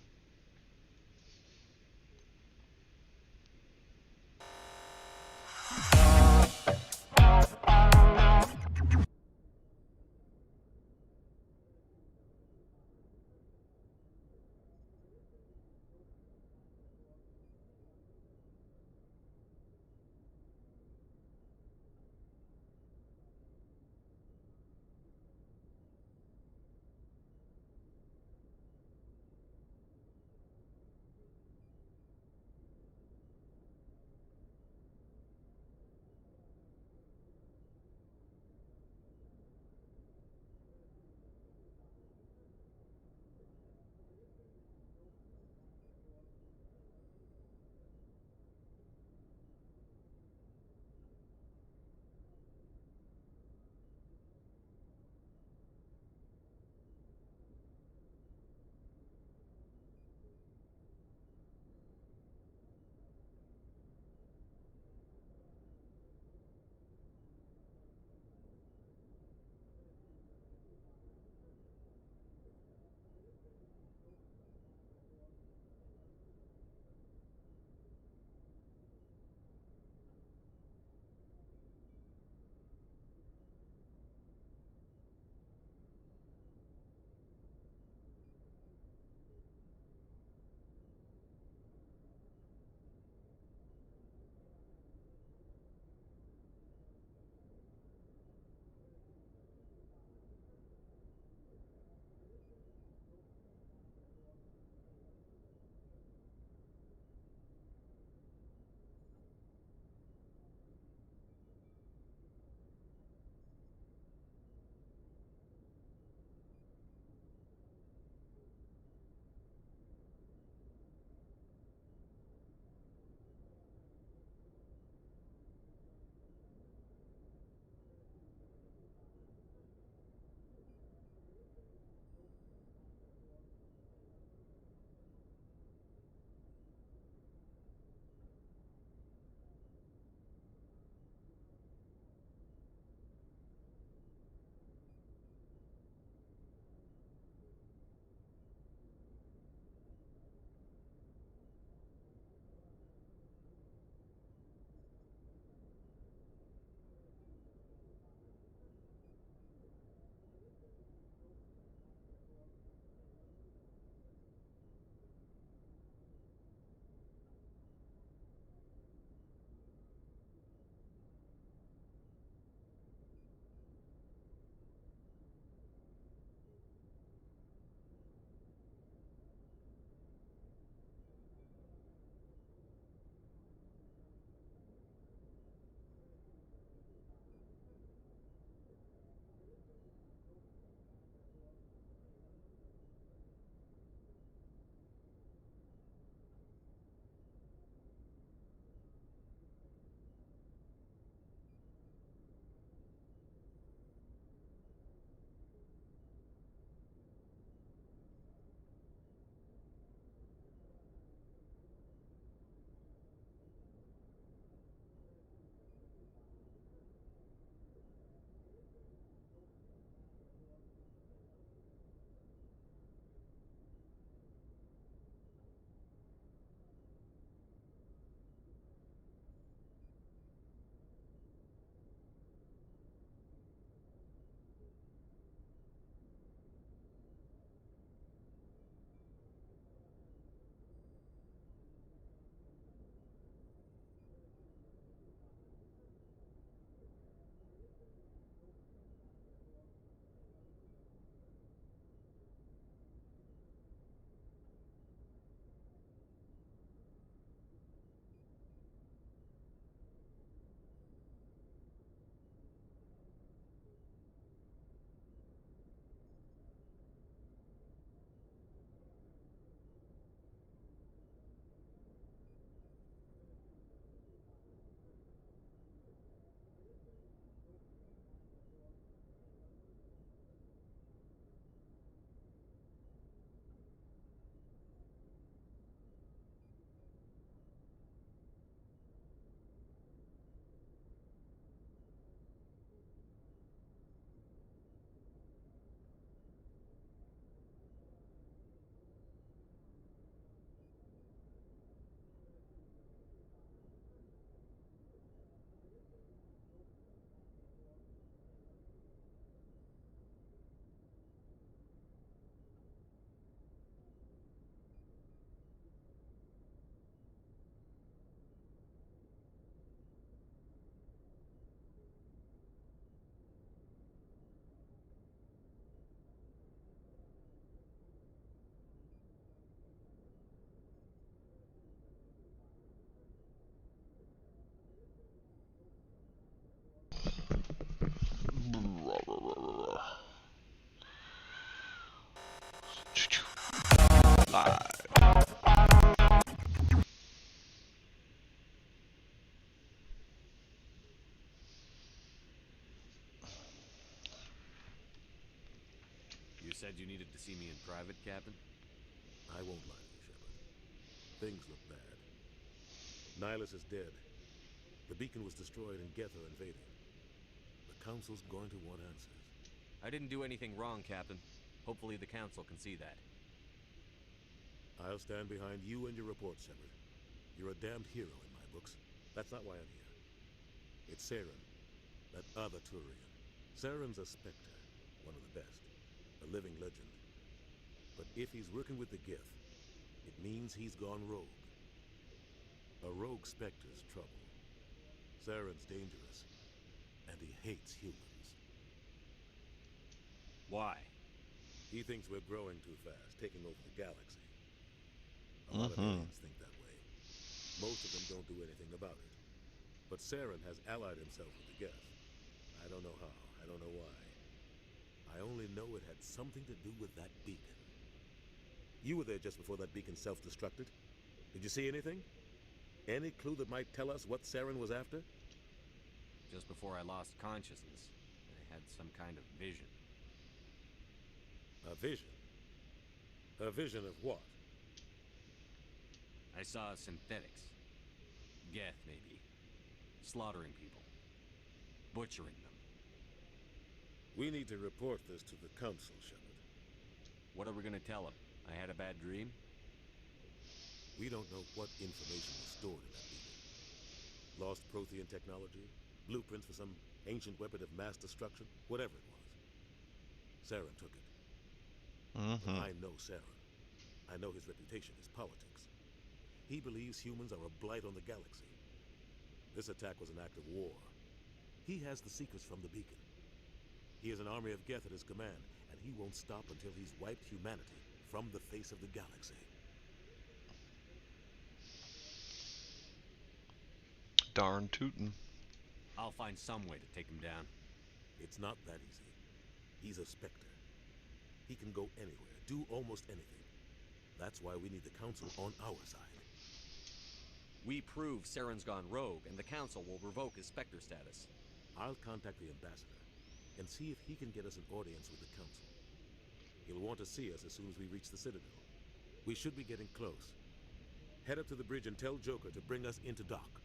said you needed to see me in private, Captain? I won't lie to you, Shepard. Things look bad. Nihilus is dead. The beacon was destroyed and Geth are invading. The Council's going to want answers. I didn't do anything wrong, Captain. Hopefully the Council can see that. I'll stand behind you and your report, Shepard. You're a damned hero in my books. That's not why I'm here. It's Saren, that other Turian. Saren's a Spectre, one of the best, a living legend. But if he's working with the Geth, it means he's gone rogue. A rogue Spectre's trouble. Saren's dangerous, and he hates humans. Why? He thinks we're growing too fast, taking over the galaxy. A lot of aliens think that way. Most of them don't do anything about it. But Saren has allied himself with the Geth. I don't know how, I don't know why. I only know it had something to do with that beacon. You were there just before that beacon self-destructed. Did you see anything? Any clue that might tell us what Saren was after? Just before I lost consciousness, I had some kind of vision. A vision? A vision of what? I saw synthetics. Geth, maybe. Slaughtering people. Butchering them. We need to report this to the Council, Shepard. What are we gonna tell them? I had a bad dream? We don't know what information was stored in that beacon. Lost Prothean technology? Blueprints for some ancient weapon of mass destruction? Whatever it was. Saren took it. But I know Saren. I know his reputation is politics. He believes humans are a blight on the galaxy. This attack was an act of war. He has the secrets from the beacon. He has an army of Geth at his command, and he won't stop until he's wiped humanity from the face of the galaxy. Darn tootin'. I'll find some way to take him down. It's not that easy. He's a Spectre. He can go anywhere, do almost anything. That's why we need the Council on our side. We prove Saren's gone rogue, and the Council will revoke his Spectre status. I'll contact the Ambassador and see if he can get us an audience with the Council. He'll want to see us as soon as we reach the Citadel. We should be getting close. Head up to the bridge and tell Joker to bring us into dock.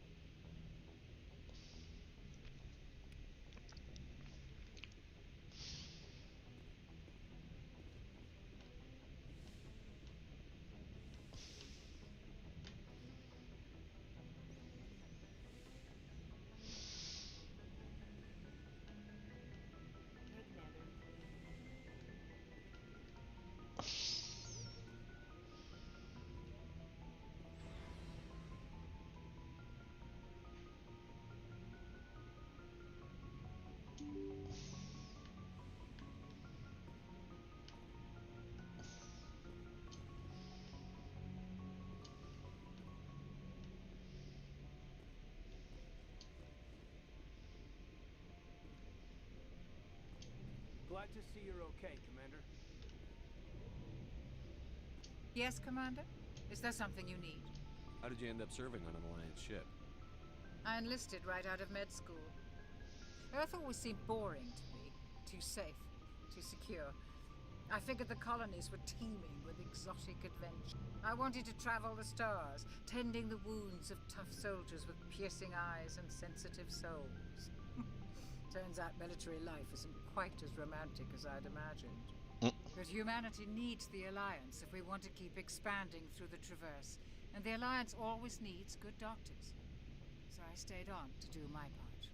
Glad to see you're okay, Commander. Yes, Commander? Is there something you need? How did you end up serving on an Alliance ship? I enlisted right out of med school. Earth always seemed boring to me. Too safe, too secure. I figured the colonies were teeming with exotic adventure. I wanted to travel the stars, tending the wounds of tough soldiers with piercing eyes and sensitive souls. Turns out military life isn't quite as romantic as I'd imagined. But humanity needs the Alliance if we want to keep expanding through the Traverse. And the Alliance always needs good doctors. So I stayed on to do my part.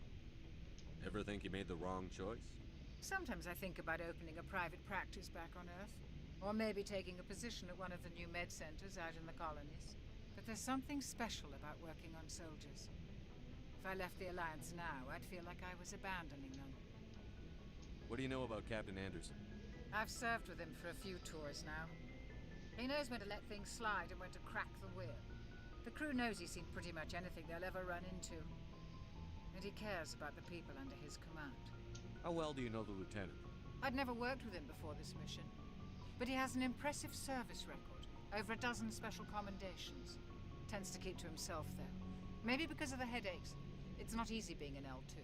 Ever think you made the wrong choice? Sometimes I think about opening a private practice back on Earth. Or maybe taking a position at one of the new med centers out in the colonies. But there's something special about working on soldiers. If I left the Alliance now, I'd feel like I was abandoning them. What do you know about Captain Anderson? I've served with him for a few tours now. He knows when to let things slide and when to crack the whip. The crew knows he's seen pretty much anything they'll ever run into. And he cares about the people under his command. How well do you know the Lieutenant? I'd never worked with him before this mission. But he has an impressive service record. Over a dozen special commendations. Tends to keep to himself, though. Maybe because of the headaches. It's not easy being an L2.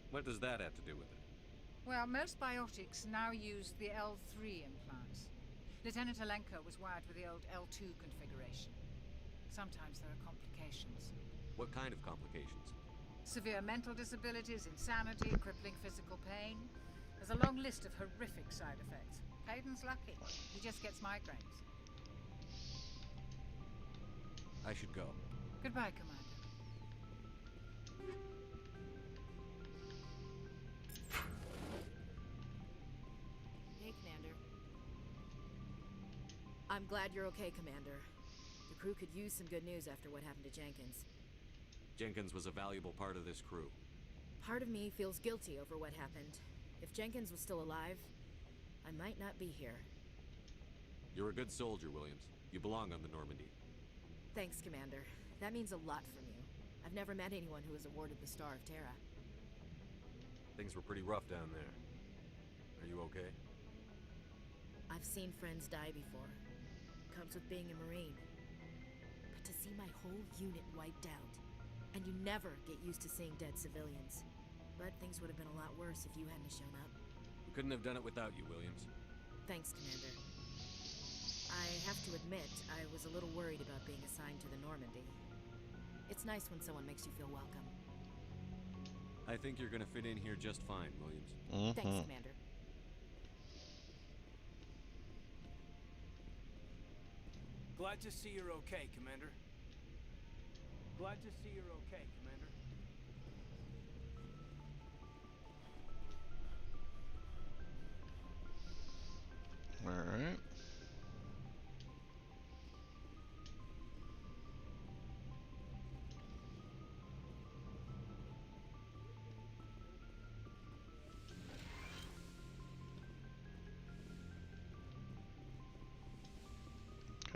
What does that have to do with it? Well, most biotics now use the L3 implant. plants. Lieutenant Alenko was wired with the old L2 configuration. Sometimes there are complications. What kind of complications? Severe mental disabilities, insanity, crippling physical pain. There's a long list of horrific side effects. Hayden's lucky. He just gets migraines. I should go. Goodbye, Commander. Hey, Commander. I'm glad you're okay, Commander. The crew could use some good news after what happened to Jenkins. Jenkins was a valuable part of this crew. Part of me feels guilty over what happened. If Jenkins was still alive, I might not be here. You're a good soldier, Williams. You belong on the Normandy. Thanks, Commander. That means a lot from you. I've never met anyone who was awarded the Star of Terra. Things were pretty rough down there. Are you okay? I've seen friends die before. Comes with being a Marine. But to see my whole unit wiped out, and you never get used to seeing dead civilians. But things would have been a lot worse if you hadn't shown up. We couldn't have done it without you, Williams. Thanks, Commander. I have to admit, I was a little worried about being assigned to the Normandy. It's nice when someone makes you feel welcome. I think you're gonna fit in here just fine, Williams. Thanks, Commander. Glad to see you're okay, Commander. Glad to see you're okay, Commander. All right.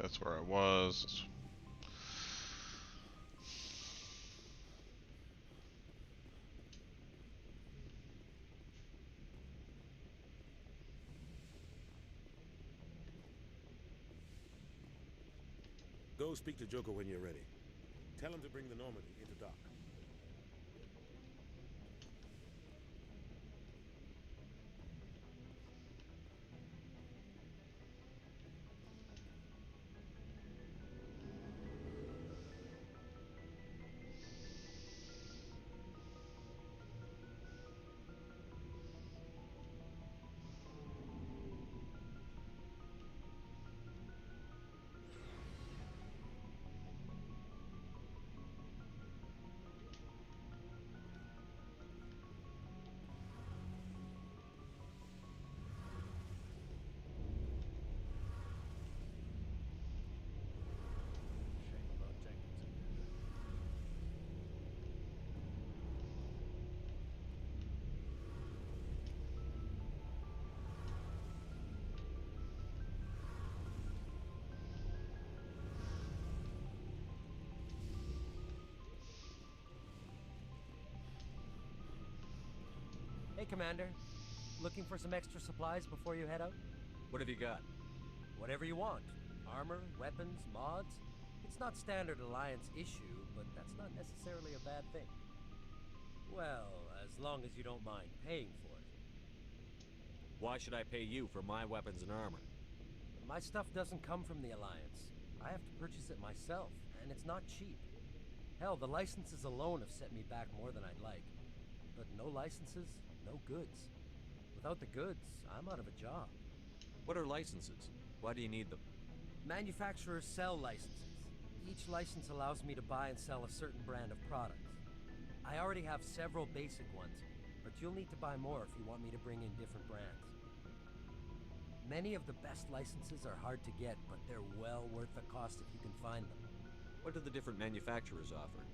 That's where I was. Go speak to Joker when you're ready. Tell him to bring the Normandy into dock. Hey, Commander. Looking for some extra supplies before you head out? What have you got? Whatever you want. Armor, weapons, mods. It's not standard Alliance issue, but that's not necessarily a bad thing. Well, as long as you don't mind paying for it. Why should I pay you for my weapons and armor? My stuff doesn't come from the Alliance. I have to purchase it myself, and it's not cheap. Hell, the licenses alone have set me back more than I'd like. But no licenses, no goods. Without the goods, I'm out of a job. What are licenses? Why do you need them? Manufacturers sell licenses. Each license allows me to buy and sell a certain brand of products. I already have several basic ones, but you'll need to buy more if you want me to bring in different brands. Many of the best licenses are hard to get, but they're well worth the cost if you can find them. What do the different manufacturers offer?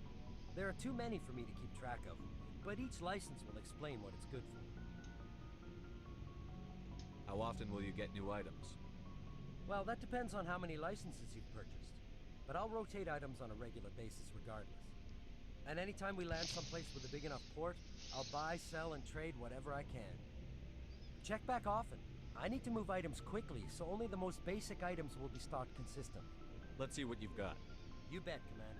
There are too many for me to keep track of, but each license will explain what it's good for. How often will you get new items? Well, that depends on how many licenses you've purchased. But I'll rotate items on a regular basis regardless. And anytime we land someplace with a big enough port, I'll buy, sell, and trade whatever I can. Check back often. I need to move items quickly, so only the most basic items will be stocked consistently. Let's see what you've got. You bet, Commander.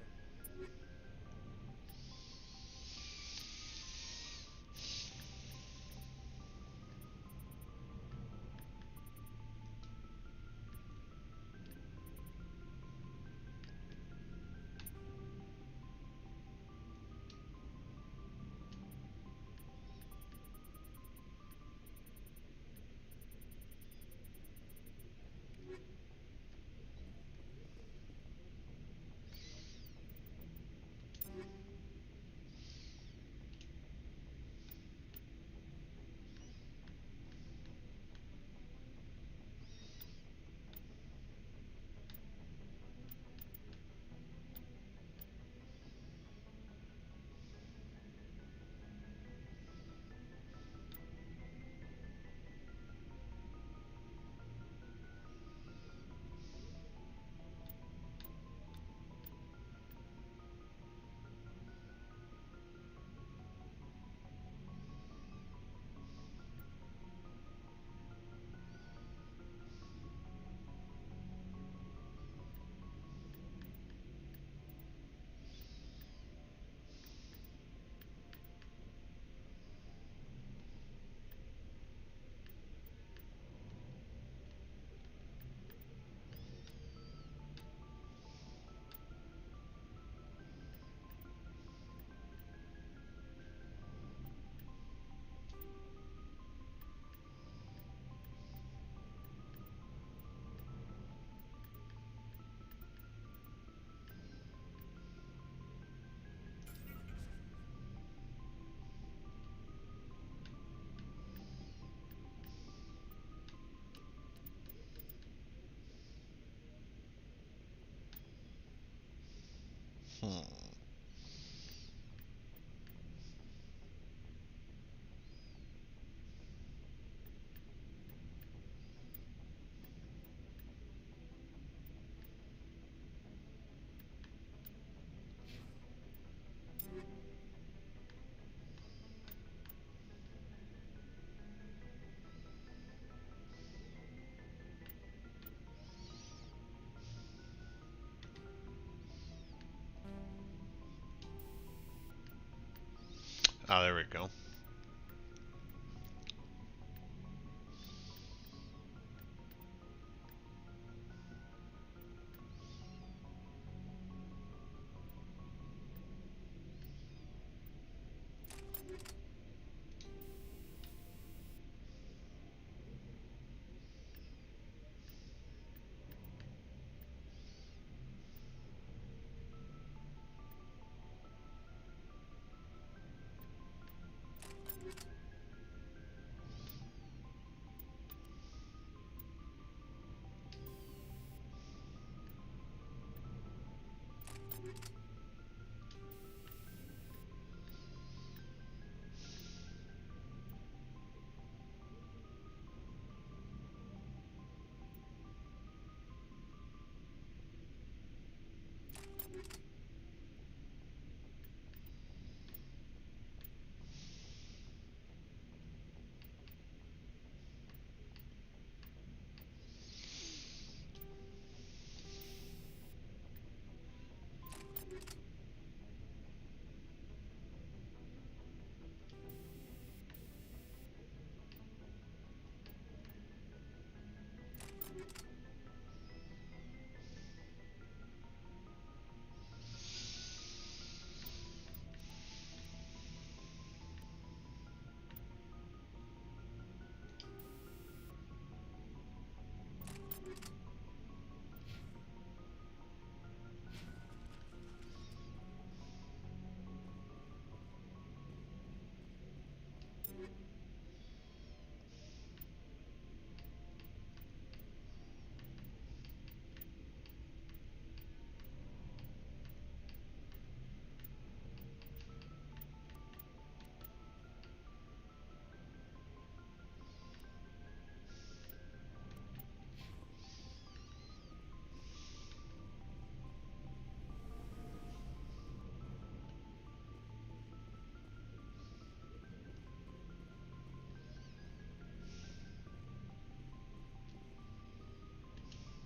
Ah, there we go.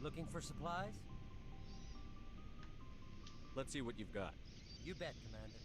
Looking for supplies? Let's see what you've got. You bet, Commander.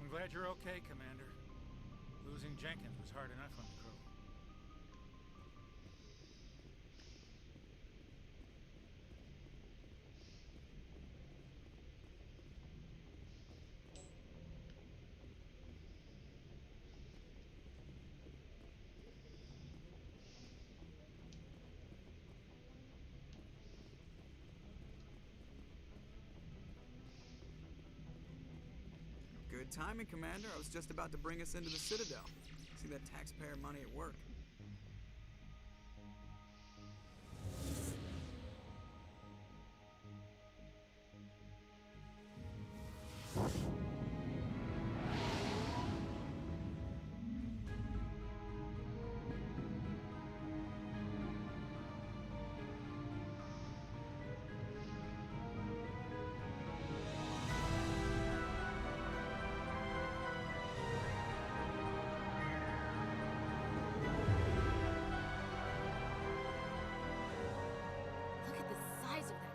I'm glad you're okay, Commander. Losing Jenkins was hard enough on the crew. Good? Good timing, Commander. I was just about to bring us into the Citadel. See that taxpayer money at work.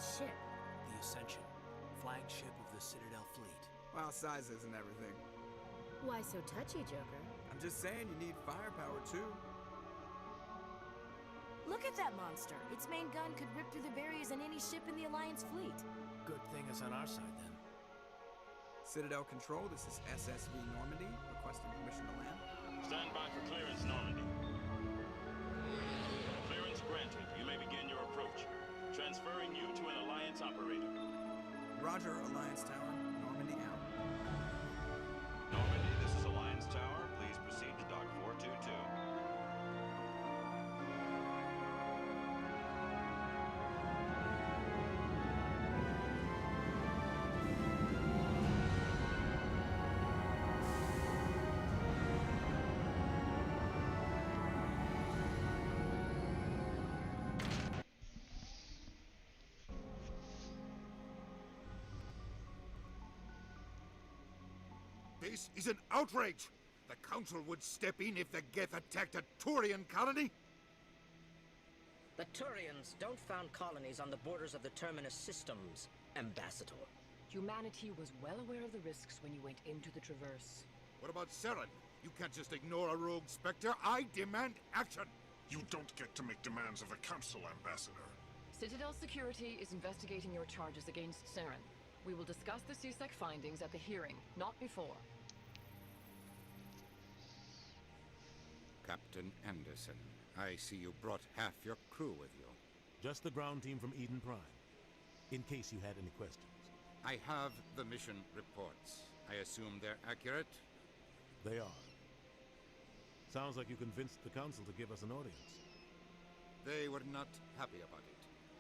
The Ascension, flagship of the Citadel fleet. Well, size isn't everything. Why so touchy, Joker? I'm just saying you need firepower, too. Look at that monster. Its main gun could rip through the barriers in any ship in the Alliance fleet. Good thing it's on our side, then. Citadel Control, this is SSV Normandy, requesting permission to land. Stand by for clearance, Normandy. Clearance granted. You may begin your approach. Transferring you to an Alliance operator. Roger, Alliance Tower. Normandy out. Normandy, this is Alliance Tower. Please proceed to Dock 422. This is an outrage! The Council would step in if the Geth attacked a Turian colony? The Turians don't found colonies on the borders of the Terminus systems, Ambassador. Humanity was well aware of the risks when you went into the Traverse. What about Saren? You can't just ignore a rogue Spectre. I demand action! You don't get to make demands of the Council, Ambassador. Citadel Security is investigating your charges against Saren. We will discuss the CSEC findings at the hearing, not before. Captain Anderson, I see you brought half your crew with you. Just the ground team from Eden Prime, in case you had any questions. I have the mission reports. I assume they're accurate? They are. Sounds like you convinced the Council to give us an audience. They were not happy about it.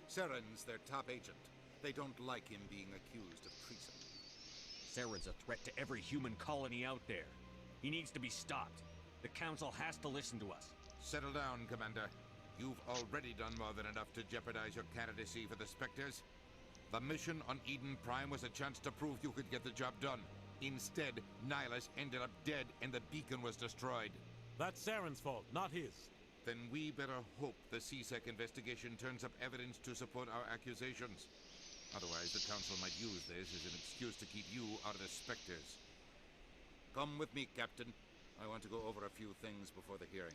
Saren's their top agent. They don't like him being accused of treason. Saren's a threat to every human colony out there. He needs to be stopped. The Council has to listen to us. Settle down, Commander. You've already done more than enough to jeopardize your candidacy for the Spectres. The mission on Eden Prime was a chance to prove you could get the job done. Instead, Nihilus ended up dead and the beacon was destroyed. That's Saren's fault, not his. Then we better hope the CSEC investigation turns up evidence to support our accusations. Otherwise, the Council might use this as an excuse to keep you out of the Spectres. Come with me, Captain. I want to go over a few things before the hearing.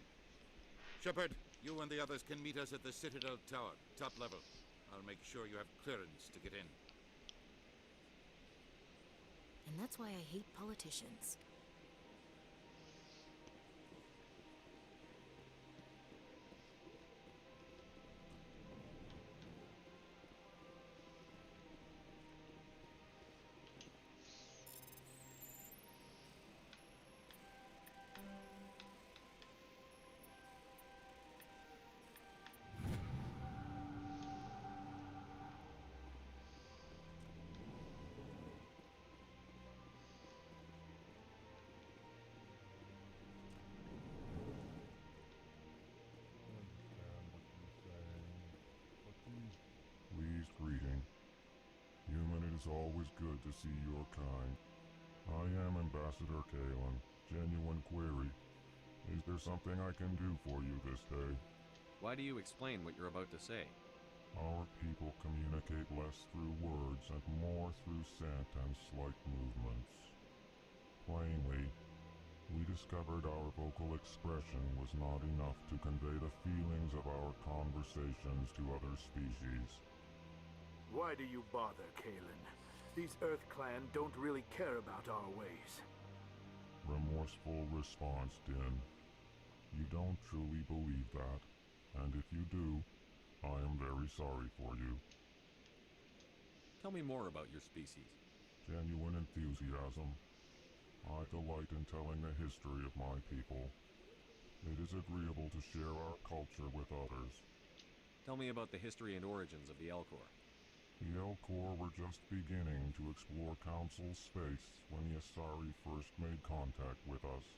Shepard, you and the others can meet us at the Citadel Tower, top level. I'll make sure you have clearance to get in. And that's why I hate politicians. Pleased greeting. Human, it is always good to see your kind. I am Ambassador Kalen. Genuine query. Is there something I can do for you this day? Why do you explain what you're about to say? Our people communicate less through words and more through scent and slight movements. Plainly, we discovered our vocal expression was not enough to convey the feelings of our conversations to other species. Why do you bother, Kalen? These Earth Clan don't really care about our ways. Remorseful response, Din. You don't truly believe that, and if you do, I am very sorry for you. Tell me more about your species. Genuine enthusiasm. I delight in telling the history of my people. It is agreeable to share our culture with others. Tell me about the history and origins of the Alcor. The Alcor were just beginning to explore Council space when the Asari first made contact with us.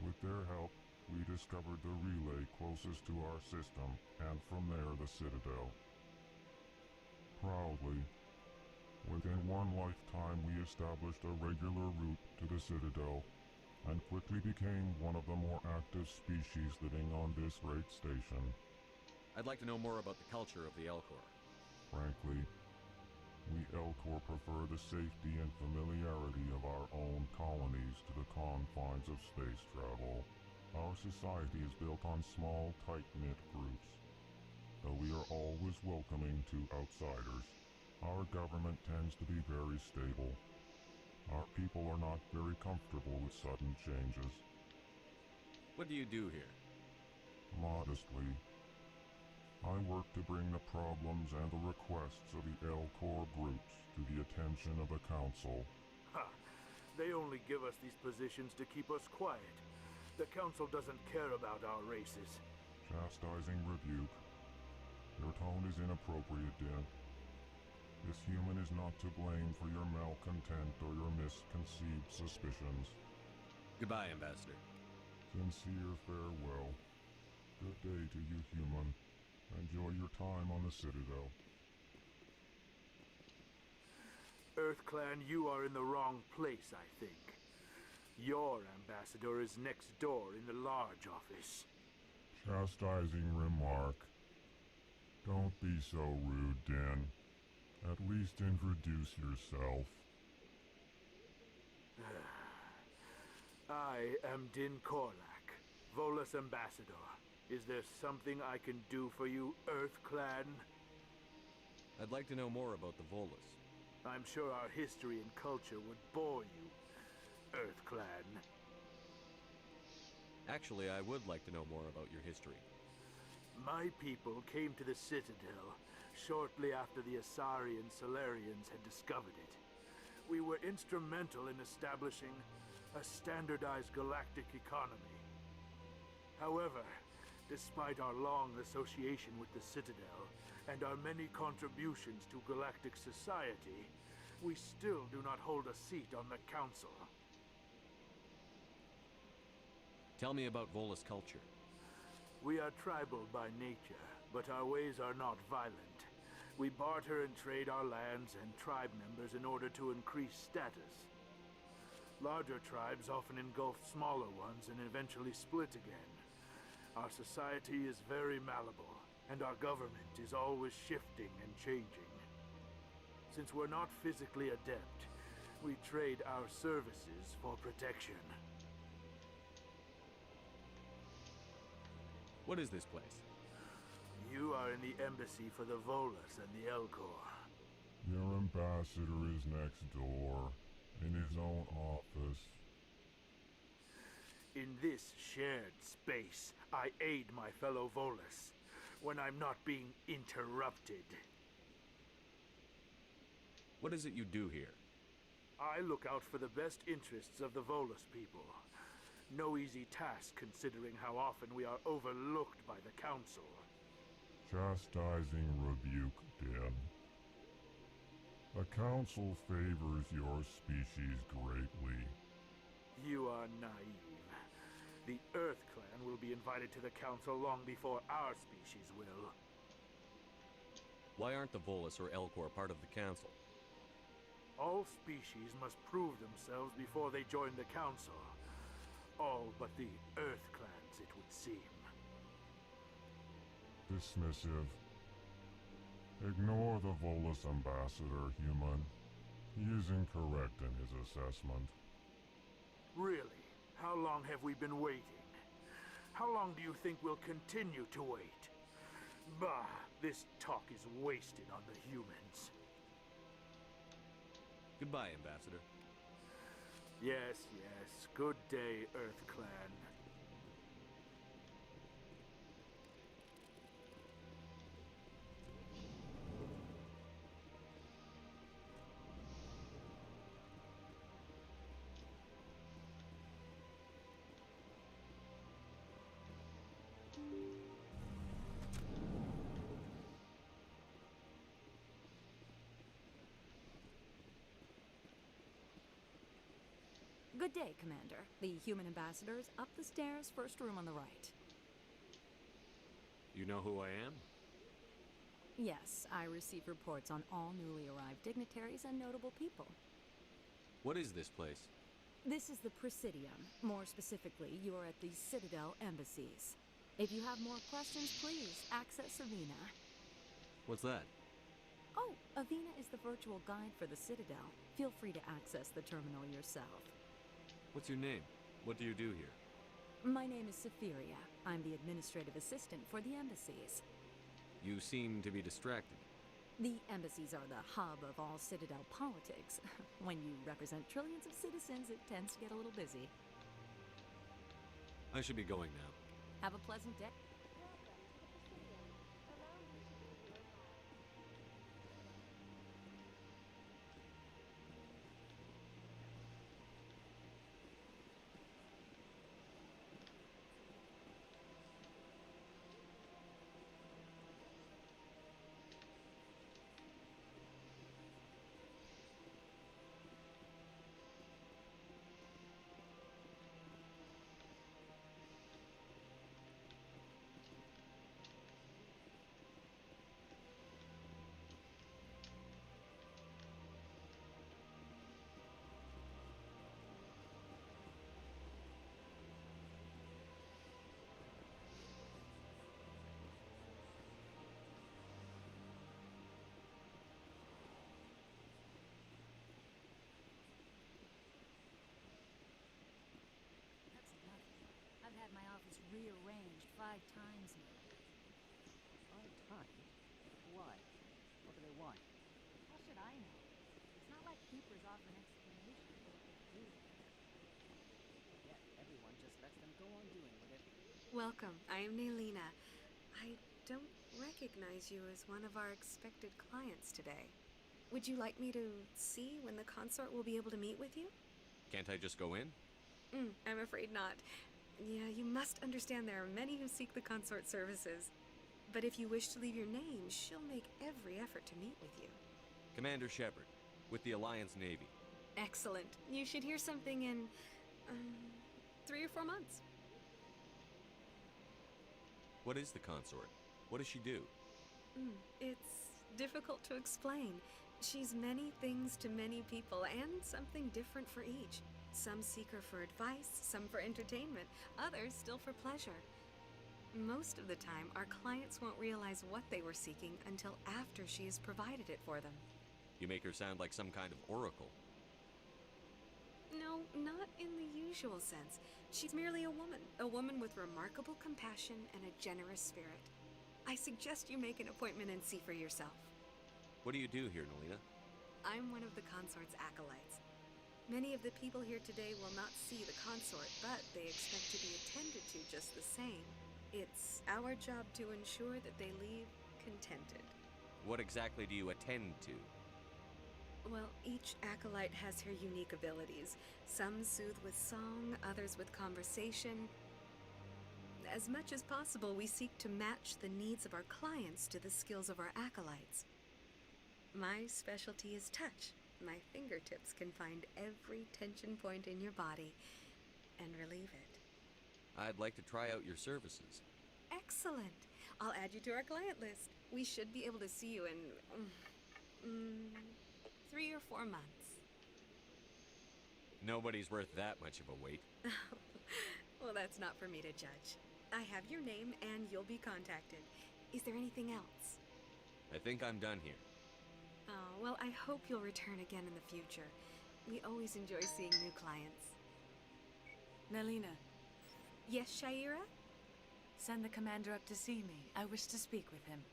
With their help, we discovered the relay closest to our system, and from there the Citadel. Proudly, within one lifetime we established a regular route to the Citadel, and quickly became one of the more active species living on this great station. I'd like to know more about the culture of the Alcor. Frankly, we Alcor prefer the safety and familiarity of our own colonies to the confines of space travel. Our society is built on small, tight-knit groups. Though we are always welcoming to outsiders, our government tends to be very stable. Our people are not very comfortable with sudden changes. What do you do here? Modestly, I work to bring the problems and the requests of the Alcor groups to the attention of the Council. Ha! They only give us these positions to keep us quiet. The Council doesn't care about our races. Chastising rebuke. Your tone is inappropriate, Din. This human is not to blame for your malcontent or your misconceived suspicions. Goodbye, Ambassador. Sincere farewell. Good day to you, human. Enjoy your time on the Citadel. EarthClan, you are in the wrong place, I think. Your ambassador is next door in the large office. Chastising remark. Don't be so rude, Din. At least introduce yourself. I am Din Korlak, Volus Ambassador. Is there something I can do for you, EarthClan? I'd like to know more about the Volus. I'm sure our history and culture would bore you, EarthClan. Actually, I would like to know more about your history. My people came to the Citadel shortly after the Asari and Solarians had discovered it. We were instrumental in establishing a standardized galactic economy. However, despite our long association with the Citadel and our many contributions to galactic society, we still do not hold a seat on the Council. Tell me about Volus culture. We are tribal by nature, but our ways are not violent. We barter and trade our lands and tribe members in order to increase status. Larger tribes often engulf smaller ones and eventually split again. Our society is very malleable, and our government is always shifting and changing. Since we're not physically adept, we trade our services for protection. What is this place? You are in the embassy for the Volus and the Alcor. Your ambassador is next door, in his own office. In this shared space, I aid my fellow Volus when I'm not being interrupted. What is it you do here? I look out for the best interests of the Volus people. No easy task considering how often we are overlooked by the Council. Chastising rebuke, Din. The Council favors your species greatly. You are naive. The EarthClan will be invited to the Council long before our species will. Why aren't the Volus or Alcor part of the Council? All species must prove themselves before they join the Council. All but the EarthClans, it would seem. Dismissive. Ignore the Volus ambassador, human. He is incorrect in his assessment. Really? How long have we been waiting? How long do you think we'll continue to wait? Bah, this talk is wasted on the humans. Goodbye, Ambassador. Yes, yes. Good day, EarthClan. Good day, Commander. The human ambassador is up the stairs, first room on the right. You know who I am? Yes, I receive reports on all newly arrived dignitaries and notable people. What is this place? This is the Presidium. More specifically, you are at the Citadel Embassies. If you have more questions, please access Avena. What's that? Oh, Avena is the virtual guide for the Citadel. Feel free to access the terminal yourself. What's your name? What do you do here? My name is Safiria. I'm the administrative assistant for the embassies. You seem to be distracted. The embassies are the hub of all Citadel politics. When you represent trillions of citizens, it tends to get a little busy. I should be going now. Have a pleasant day. I've had my office rearranged 5 times now. 5 times? Why? What do they want? How should I know? It's not like keepers offer an explanation for what they do. Yet everyone just lets them go on doing whatever. Welcome. I am Nelina. I don't recognize you as one of our expected clients today. Would you like me to see when the consort will be able to meet with you? Can't I just go in? I'm afraid not. Yeah, you must understand there are many who seek the consort services. But if you wish to leave your name, she'll make every effort to meet with you. Commander Shepard, with the Alliance Navy. Excellent. You should hear something in 3 or 4 months. What is the consort? What does she do? It's difficult to explain. She's many things to many people, and something different for each. Some seek her for advice, some for entertainment, others still for pleasure. Most of the time, our clients won't realize what they were seeking until after she has provided it for them. You make her sound like some kind of oracle. No, not in the usual sense. She's merely a woman with remarkable compassion and a generous spirit. I suggest you make an appointment and see for yourself. What do you do here, Nelina? I'm one of the consort's acolytes. Many of the people here today will not see the consort, but they expect to be attended to just the same. It's our job to ensure that they leave contented. What exactly do you attend to? Well, each acolyte has her unique abilities. Some soothe with song, others with conversation. As much as possible, we seek to match the needs of our clients to the skills of our acolytes. My specialty is touch. My fingertips can find every tension point in your body and relieve it. I'd like to try out your services. Excellent. I'll add you to our client list. We should be able to see you in 3 or 4 months. Nobody's worth that much of a wait. Well, that's not for me to judge. I have your name and you'll be contacted. Is there anything else? I think I'm done here. Oh, well, I hope you'll return again in the future. We always enjoy seeing new clients. Nelina. Yes, Shaira? Send the commander up to see me. I wish to speak with him.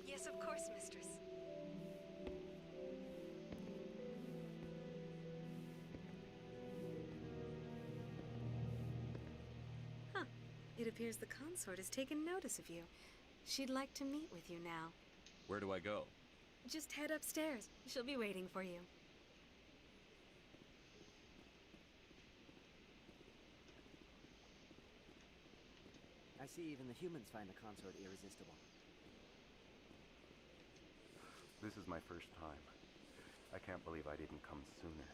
Yes, of course, mistress. Huh. It appears the consort has taken notice of you. She'd like to meet with you now. Where do I go? Just head upstairs. She'll be waiting for you. I see even the humans find the consort irresistible. This is my first time. I can't believe I didn't come sooner.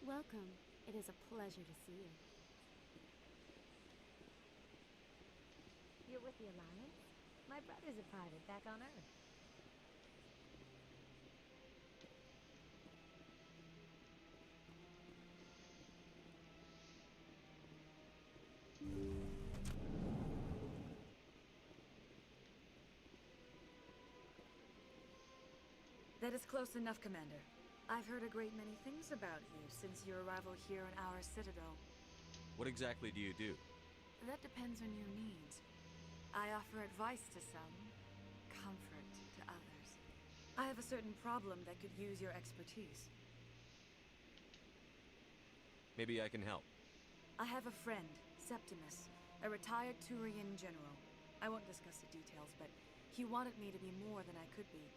Welcome. It is a pleasure to see you. You're with the Alliance? My brother's a private back on Earth. That is close enough, Commander. I've heard a great many things about you since your arrival here in our Citadel. What exactly do you do? That depends on your needs. I offer advice to some, comfort to others. I have a certain problem that could use your expertise. Maybe I can help. I have a friend, Septimus, a retired Turian general. I won't discuss the details, but he wanted me to be more than I could be.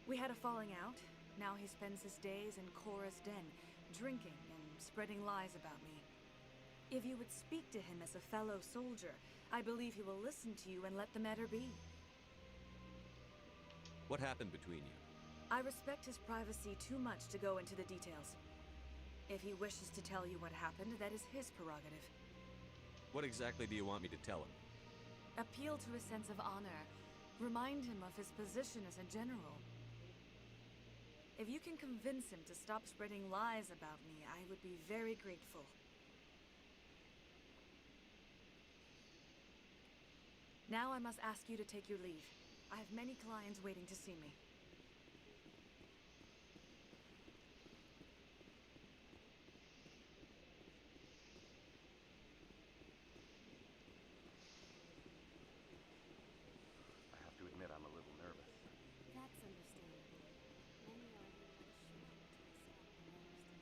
We had a falling out. Now he spends his days in Cora's den, drinking and spreading lies about me. If you would speak to him as a fellow soldier, I believe he will listen to you and let the matter be. What happened between you? I respect his privacy too much to go into the details. If he wishes to tell you what happened, that is his prerogative. What exactly do you want me to tell him? Appeal to his sense of honor. Remind him of his position as a general. If you can convince him to stop spreading lies about me, I would be very grateful. Now I must ask you to take your leave. I have many clients waiting to see me. I have to admit I'm a little nervous. That's understandable. Many are very much shocked to accept the news.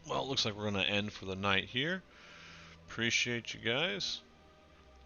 Well, it looks like we're going to end for the night here. Appreciate you guys.